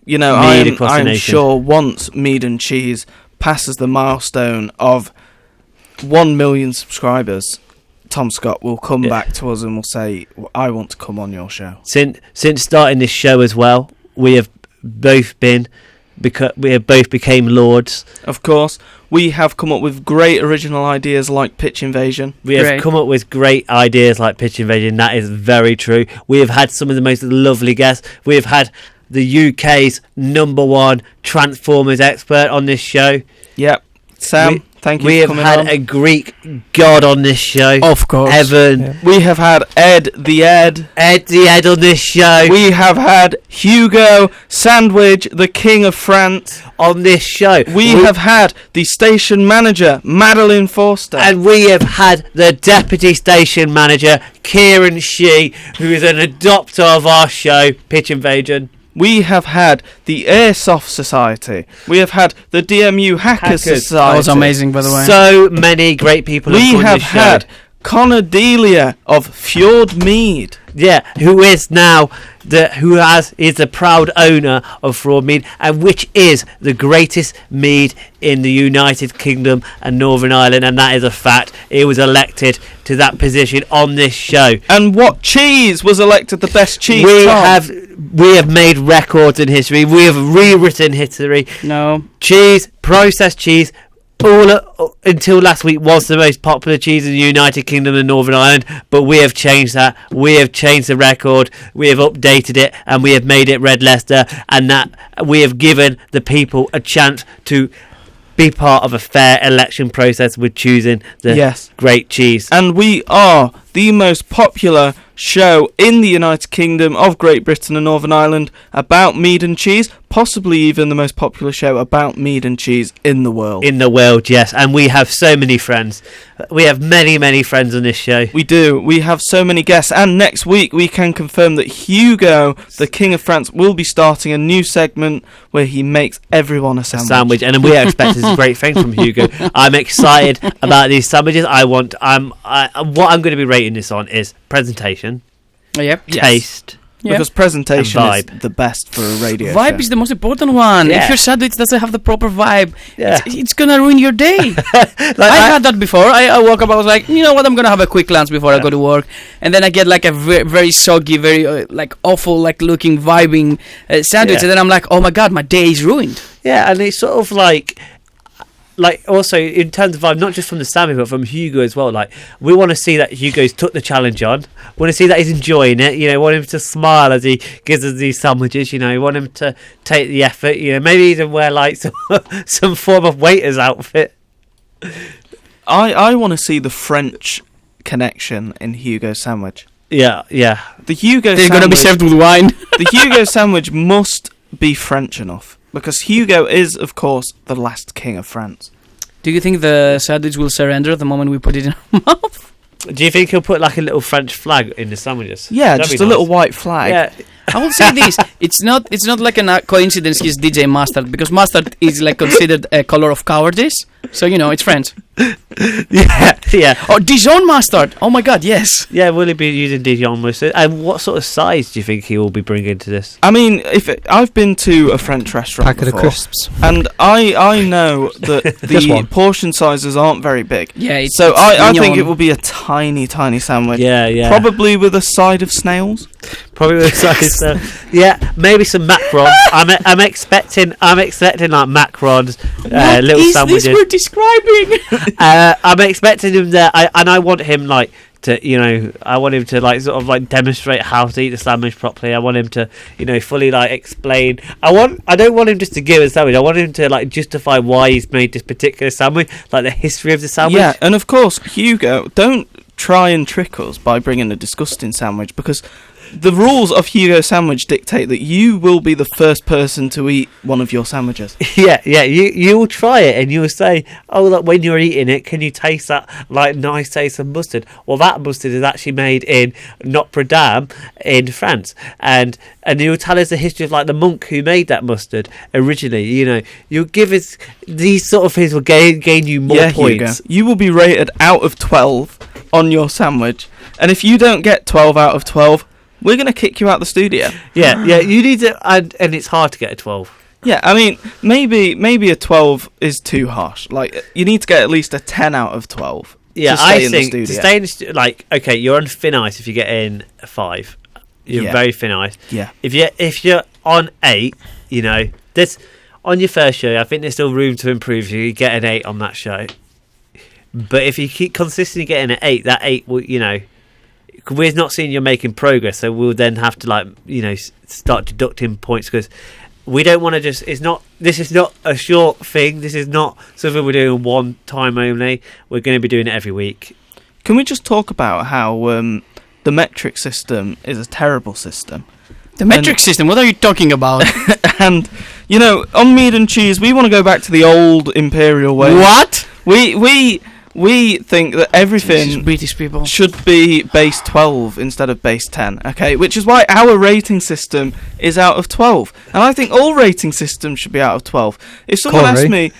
Speaker 1: You know,
Speaker 2: Mead across the
Speaker 1: I'm
Speaker 2: nation.
Speaker 1: sure once Mead and Cheese passes the milestone of 1 million subscribers, Tom Scott will come back to us and will say, I want to come on your show.
Speaker 2: Since starting this show as well, we have both became lords.
Speaker 1: Of course, we have come up with great original ideas like Pitch Invasion.
Speaker 2: We have come up with great ideas like Pitch Invasion. That is very true. We have had some of the most lovely guests. We have had the UK's #1 Transformers expert on this show.
Speaker 1: Yep. Sam, thank you
Speaker 2: We
Speaker 1: for
Speaker 2: have
Speaker 1: coming
Speaker 2: had
Speaker 1: on.
Speaker 2: a Greek god on this show.
Speaker 5: Of course.
Speaker 2: Evan.
Speaker 3: Yeah.
Speaker 1: We have had Ed the Ed.
Speaker 2: Ed the Ed on this show.
Speaker 1: We have had Hugo Sandwich, the King of France.
Speaker 2: on this show.
Speaker 1: We have had the station manager, Madeline Forster.
Speaker 2: And we have had the deputy station manager, Kieran Shee, who is an adopter of our show, Pitch Invasion.
Speaker 1: We have had the Airsoft Society. We have had the DMU Hackers Society.
Speaker 5: That was amazing, by the way.
Speaker 2: So many great people
Speaker 1: We
Speaker 2: have
Speaker 1: have
Speaker 2: this show.
Speaker 1: had Connor Delia of Fjord Mead.
Speaker 2: Yeah, who is now is the proud owner of Fraud Mead, and which is the greatest mead in the United Kingdom and Northern Ireland, and that is a fact. He was elected to that position on this show.
Speaker 1: And what cheese was elected the best cheese?
Speaker 2: We
Speaker 1: Tom?
Speaker 2: have made records in history. We have rewritten history.
Speaker 5: No.
Speaker 2: Cheese, processed cheese, until last week was the most popular cheese in the United Kingdom and Northern Ireland, but we have changed that. We have changed the record. We have updated it, and we have made it Red Leicester, and that we have given the people a chance to be part of a fair election process with choosing the great cheese.
Speaker 1: And we are the most popular show in the United Kingdom of Great Britain and Northern Ireland about mead and cheese possibly even the most popular show about mead and cheese in the world.
Speaker 2: In the world, yes. And we have so many friends. We have many, many friends on this show.
Speaker 1: We do. We have so many guests. And next week, we can confirm that Hugo, the King of France, will be starting a new segment where he makes everyone a sandwich.
Speaker 2: And we expect a great thing from Hugo. I'm excited about these sandwiches. What I'm going to be rating this on is presentation,
Speaker 5: Yep.
Speaker 2: taste,
Speaker 1: Because presentation is
Speaker 2: vibe.
Speaker 1: the best for a radio
Speaker 5: Vibe
Speaker 1: show.
Speaker 5: is the most important one.
Speaker 2: Yeah.
Speaker 5: If your sandwich doesn't have the proper vibe,
Speaker 2: Yeah.
Speaker 5: it's gonna ruin your day. I had that before. I woke up, I was like, you know what, I'm gonna have a quick lunch before I go to work, and then I get like a very soggy, very like awful, like looking, vibing sandwich,
Speaker 2: Yeah.
Speaker 5: and then I'm like, oh my god, my day is ruined.
Speaker 2: Yeah, and it's sort of like also in terms of vibe, not just from the sandwich but from Hugo as well. Like, we want to see that Hugo's took the challenge on. We want to see that he's enjoying it. You know, want him to smile as he gives us these sandwiches. You know, want him to take the effort. You know, maybe even wear like some form of waiter's outfit.
Speaker 1: I want to see the French connection in Hugo's sandwich.
Speaker 2: Yeah.
Speaker 1: The Hugo
Speaker 5: They're
Speaker 1: sandwich,
Speaker 5: gonna be served with wine.
Speaker 1: the Hugo sandwich must be French enough. Because Hugo is, of course, the last king of France.
Speaker 5: Do you think the sandwich will surrender the moment we put it in our mouth?
Speaker 2: Do you think he'll put like a little French flag in the sandwiches?
Speaker 1: Yeah,
Speaker 2: That'd
Speaker 1: just
Speaker 2: be
Speaker 1: a little
Speaker 2: nice.
Speaker 1: white flag.
Speaker 2: Yeah.
Speaker 5: I will say this: it's not like a coincidence. He's DJ Mustard, because mustard is like considered a color of cowardice. So you know it's French.
Speaker 2: yeah.
Speaker 5: Oh, Dijon mustard! Oh my God, yes.
Speaker 2: Yeah, will he be using Dijon mustard? And what sort of size do you think he will be bringing to this?
Speaker 1: I mean, I've been to a French restaurant
Speaker 3: Packet of
Speaker 1: before,
Speaker 3: crisps.
Speaker 1: and I know that
Speaker 3: Just
Speaker 1: the
Speaker 3: one.
Speaker 1: portion sizes aren't very big.
Speaker 5: Yeah.
Speaker 1: I think
Speaker 5: mignon.
Speaker 1: it will be a tiny sandwich.
Speaker 2: Yeah.
Speaker 1: Probably with a side of snails.
Speaker 2: Probably the size. Yeah, maybe some macarons. I'm expecting like macarons,
Speaker 5: What
Speaker 2: little
Speaker 5: is
Speaker 2: sandwiches.
Speaker 5: this we're describing?
Speaker 2: I'm expecting him there, and I want him like to, you know, I want him to like sort of like demonstrate how to eat the sandwich properly. I want him to, you know, fully like explain. I don't want him just to give a sandwich. I want him to like justify why he's made this particular sandwich, like the history of the sandwich.
Speaker 1: Yeah, and of course, Hugo, don't try and trick us by bringing a disgusting sandwich, because the rules of Hugo's sandwich dictate that you will be the first person to eat one of your sandwiches.
Speaker 2: Yeah. You will try it and you will say, "Oh, look, when you're eating it, can you taste that like nice taste of mustard?" Well, that mustard is actually made in Notre Dame in France, and you will tell us the history of like the monk who made that mustard originally. You know, you'll give us these sort of things will gain you more points.
Speaker 1: Hugo, you will be rated out of 12 on your sandwich, and if you don't get 12 out of 12, we're going to kick you out the studio.
Speaker 2: Yeah. You need to, and it's hard to get a 12.
Speaker 1: Yeah, I mean, maybe a 12 is too harsh. Like, you need to get at least a 10 out of 12.
Speaker 2: Yeah,
Speaker 1: to stay
Speaker 2: I
Speaker 1: in
Speaker 2: think
Speaker 1: the
Speaker 2: to
Speaker 1: studio.
Speaker 2: stay in the like, okay, you're on thin ice if you get in a 5. You're
Speaker 1: Yeah.
Speaker 2: very thin ice.
Speaker 1: Yeah.
Speaker 2: If you're on 8, you know, this on your first show, I think there's still room to improve. You get an 8 on that show, but if you keep consistently getting an 8, that 8 will, you know, we're not seeing you're making progress, so we'll then have to like, you know, start deducting points, because we don't want to just. This is not a short thing. This is not something we're doing one time only. We're going to be doing it every week.
Speaker 1: Can we just talk about how the metric system is a terrible system?
Speaker 5: The metric system. What are you talking about?
Speaker 1: And, you know, on Mead and Cheese, we want to go back to the old imperial way.
Speaker 5: What?
Speaker 1: We think that everything
Speaker 5: British people.
Speaker 1: should be base 12 instead of base 10, okay? Which is why our rating system is out of 12. And I think all rating systems should be out of 12. If someone
Speaker 3: Corey.
Speaker 1: asks me,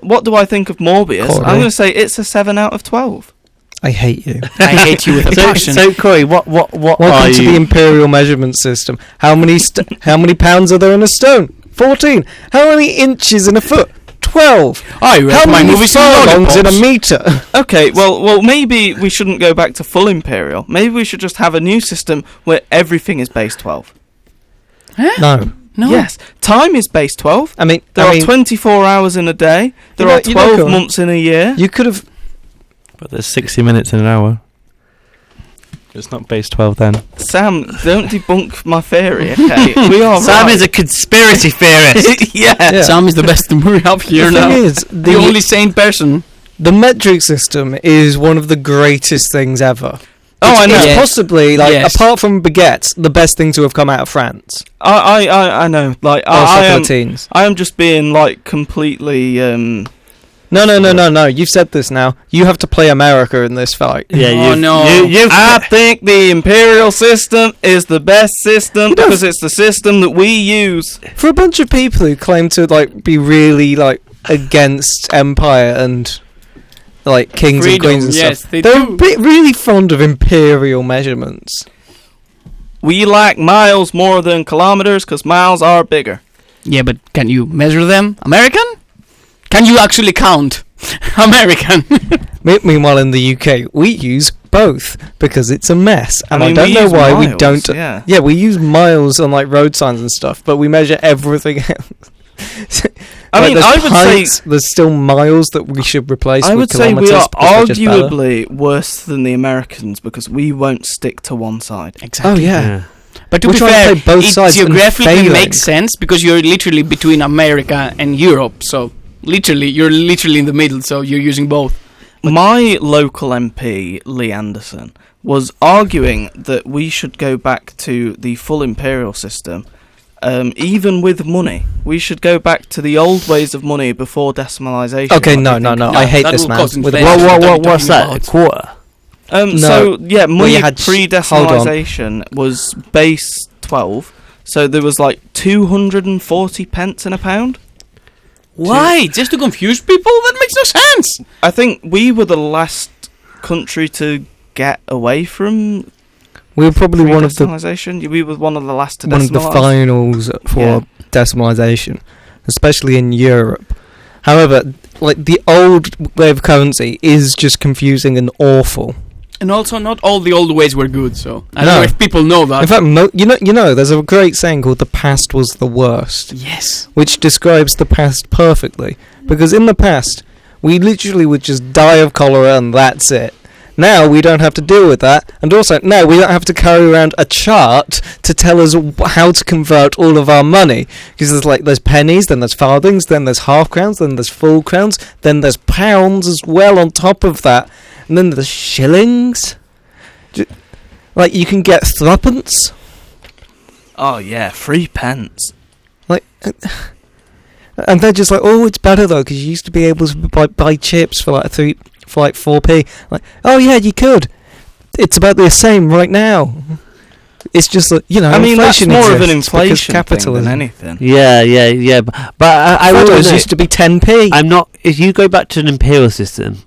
Speaker 1: what do I think of Morbius,
Speaker 3: Corey.
Speaker 1: I'm going to say it's a 7 out of 12.
Speaker 3: I hate you.
Speaker 5: I hate you with a passion.
Speaker 2: So Corey, what are
Speaker 3: Welcome to
Speaker 2: you?
Speaker 3: the imperial measurement system. How many pounds are there in a stone? 14. How many inches in a foot? 12.
Speaker 5: I read
Speaker 3: How
Speaker 5: my
Speaker 3: many
Speaker 5: movies in
Speaker 3: furlongs in a
Speaker 5: lollipops.
Speaker 3: meter?
Speaker 1: Okay, well, maybe we shouldn't go back to full imperial. Maybe we should just have a new system where everything is base 12.
Speaker 3: No.
Speaker 5: No.
Speaker 1: Yes, time is base 12.
Speaker 3: I mean,
Speaker 1: There are 24 hours in a day. There are 12 months in a year.
Speaker 3: You could have.
Speaker 4: But there's 60 minutes in an hour. It's not base 12 then.
Speaker 1: Sam, don't debunk my theory, okay? We are
Speaker 2: Sam
Speaker 1: right.
Speaker 2: is a conspiracy theorist.
Speaker 1: yeah.
Speaker 5: Sam is the best we have here
Speaker 3: The
Speaker 5: now.
Speaker 3: thing is,
Speaker 5: The only sane person.
Speaker 3: the metric system is one of the greatest things ever.
Speaker 1: Oh, I know.
Speaker 3: It's
Speaker 5: Yes.
Speaker 3: possibly, like,
Speaker 5: Yes.
Speaker 3: apart from baguettes, the best thing to have come out of France.
Speaker 1: I know. Like,
Speaker 3: Also
Speaker 1: I
Speaker 3: for
Speaker 1: am.
Speaker 3: the teens.
Speaker 1: I am just being like completely.
Speaker 3: No. You've said this now. You have to play America in this fight.
Speaker 2: Yeah,
Speaker 5: Oh, no.
Speaker 1: I think the imperial system is the best system because it's the system that we use.
Speaker 3: For a bunch of people who claim to, like, be really, like, against empire and, like, kings and
Speaker 5: Freedom,
Speaker 3: queens and
Speaker 5: yes,
Speaker 3: stuff,
Speaker 5: they
Speaker 3: they're
Speaker 5: do.
Speaker 3: really fond of imperial measurements.
Speaker 1: We like miles more than kilometers because miles are bigger.
Speaker 5: Yeah, but can you measure them? American? Can you actually count? American.
Speaker 3: Meanwhile, in the UK, we use both because it's a mess, and I,
Speaker 1: mean,
Speaker 3: don't
Speaker 1: we
Speaker 3: know
Speaker 1: use
Speaker 3: why we
Speaker 1: miles,
Speaker 3: don't.
Speaker 1: Yeah.
Speaker 3: Yeah, we use miles on, like, road signs and stuff, but we measure everything else.
Speaker 1: I mean,
Speaker 3: there's
Speaker 1: I would
Speaker 3: pints,
Speaker 1: say.
Speaker 3: there's still miles that we should replace.
Speaker 1: I
Speaker 3: with
Speaker 1: would say we
Speaker 3: kilometres
Speaker 1: are
Speaker 3: because they're just better.
Speaker 1: arguably worse than the Americans because we won't stick to one side.
Speaker 5: Exactly.
Speaker 3: Oh yeah.
Speaker 5: But to
Speaker 3: We're
Speaker 5: be
Speaker 3: trying to
Speaker 5: fair,
Speaker 3: play both
Speaker 5: it
Speaker 3: sides and
Speaker 5: geographically
Speaker 3: failing.
Speaker 5: makes sense because you're literally between America and Europe. So you're literally in the middle. So you're using both.
Speaker 1: My local MP, Lee Anderson, was arguing that we should go back to the full imperial system, even with money. We should go back to the old ways of money before decimalisation.
Speaker 3: Okay,
Speaker 1: What do
Speaker 3: no.
Speaker 1: you think?
Speaker 3: I hate
Speaker 5: that
Speaker 3: this
Speaker 5: will
Speaker 3: man.
Speaker 5: cause
Speaker 3: With a
Speaker 5: inflation.
Speaker 3: big-
Speaker 5: What are you
Speaker 2: What's
Speaker 5: talking
Speaker 2: that?
Speaker 5: about?
Speaker 2: A quarter?
Speaker 3: No.
Speaker 1: So yeah, money
Speaker 3: you had
Speaker 1: pre-decimalisation was base 12. So there was like 240 pence in a pound.
Speaker 5: Why? Just to confuse people? That makes no sense.
Speaker 1: I think we were the last country to get away from
Speaker 3: we were probably one of the
Speaker 1: decimalisation. We were one of the last to
Speaker 3: one of the
Speaker 1: decimalise.
Speaker 3: finals for
Speaker 1: Yeah.
Speaker 3: decimalisation, especially in Europe. However, like, the old way of currency is just confusing and awful.
Speaker 5: And also, not all the old ways were good. So I don't
Speaker 3: No.
Speaker 5: know if people know that.
Speaker 3: In fact, you know, there's a great saying called "the past was the worst,"
Speaker 5: Yes.
Speaker 3: which describes the past perfectly. Because in the past, we literally would just die of cholera and that's it. Now we don't have to deal with that, and also now we don't have to carry around a chart to tell us how to convert all of our money. Because there's pennies, then there's farthings, then there's half crowns, then there's full crowns, then there's pounds as well on top of that, and then there's shillings. Like, you can get threepence.
Speaker 1: Oh yeah, 3 pence.
Speaker 3: Like, and they're just like, oh, it's better though, because you used to be able to buy chips for like 4p. Like, oh yeah, you could. It's about the same right now. It's just like, you know,
Speaker 1: I mean, that's
Speaker 3: inflation
Speaker 1: more of an
Speaker 3: exists because
Speaker 1: inflation thing
Speaker 3: capitalism.
Speaker 1: than anything.
Speaker 2: Yeah. But I will
Speaker 3: Photos
Speaker 2: admit,
Speaker 3: used to be 10p.
Speaker 2: I'm not. If you go back to an imperial system,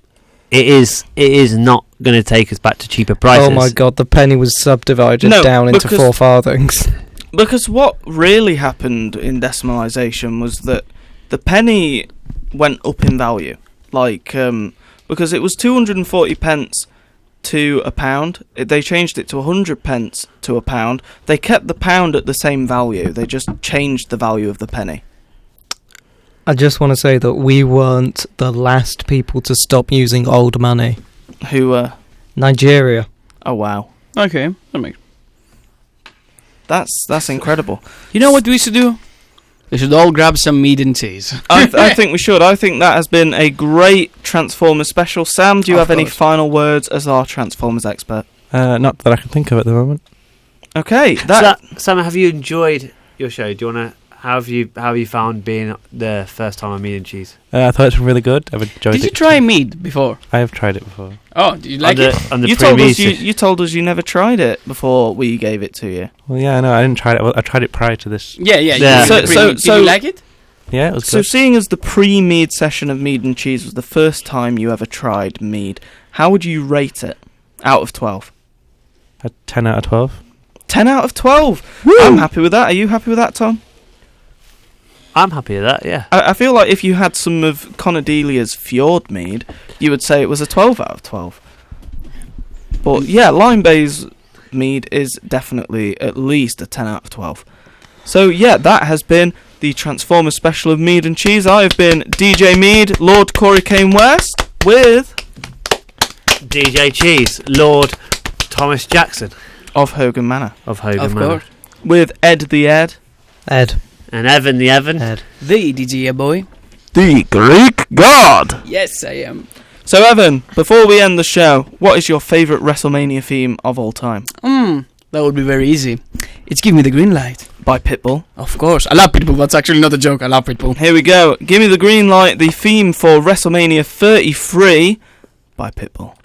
Speaker 2: it is not going to take us back to cheaper prices.
Speaker 3: Oh my god, the penny was subdivided
Speaker 1: No,
Speaker 3: down into
Speaker 1: because-
Speaker 3: 4 farthings.
Speaker 1: Because what really happened in decimalisation was that the penny went up in value. Like, because it was 240 pence to a pound. They changed it to 100 pence to a pound. They kept the pound at the same value. They just changed the value of the penny.
Speaker 3: I just want to say that we weren't the last people to stop using old money.
Speaker 1: Who,
Speaker 3: Nigeria.
Speaker 1: oh wow.
Speaker 5: Okay. That makes.
Speaker 1: That's incredible.
Speaker 5: You know what we should do? We should all grab some mead and cheese.
Speaker 1: I think we should. I think that has been a great Transformers special. Sam, do you
Speaker 5: Of
Speaker 1: have any
Speaker 5: course.
Speaker 1: final words as our Transformers expert?
Speaker 4: Not that I can think of at the moment.
Speaker 1: Okay,
Speaker 2: Sam, have you enjoyed your show? Do you want to? How have you found being the first time on Mead and Cheese?
Speaker 4: I thought it's really good. I've enjoyed it.
Speaker 5: Did you try mead before?
Speaker 4: I have tried it before.
Speaker 5: Oh, did you like it?
Speaker 2: On the
Speaker 1: you told us
Speaker 2: previous-
Speaker 1: you told us you never tried it before we gave it to you.
Speaker 4: Well, yeah, no, I didn't try it. Well, I tried it prior to this.
Speaker 5: Yeah.
Speaker 2: Yeah.
Speaker 1: So-
Speaker 5: Did you like it?
Speaker 4: Yeah, it was
Speaker 1: So
Speaker 4: good.
Speaker 1: seeing as the pre-mead session of Mead and Cheese was the first time you ever tried mead, how would you rate it out of 12?
Speaker 4: A 10 out of 12.
Speaker 1: 10 out of 12. I'm happy with that. Are you happy with that, Tom?
Speaker 2: I'm happy with that. Yeah.
Speaker 1: I feel like if you had some of Conadelia's Fjord mead, you would say it was a 12 out of 12. But yeah, Lime Bay's mead is definitely at least a 10 out of 12. So yeah, that has been the Transformers special of Mead and Cheese. I have been DJ Mead, Lord Corey Kane West, with
Speaker 2: DJ Cheese, Lord Thomas Jackson
Speaker 1: of Hogan Manor,
Speaker 2: of Hogan
Speaker 5: Of
Speaker 2: Manor,
Speaker 5: course.
Speaker 1: with Ed the Ed,
Speaker 3: Ed.
Speaker 2: and Evan the Evan.
Speaker 3: Ed.
Speaker 5: The DJ boy.
Speaker 1: the Greek God.
Speaker 5: Yes, I am.
Speaker 1: So, Evan, before we end the show, what is your favourite WrestleMania theme of all time?
Speaker 5: That would be very easy. It's Give Me the Green Light.
Speaker 1: By Pitbull.
Speaker 5: Of course. I love Pitbull. That's actually not a joke. I love Pitbull.
Speaker 1: Here we go. Give Me the Green Light, the theme for WrestleMania 33 by Pitbull.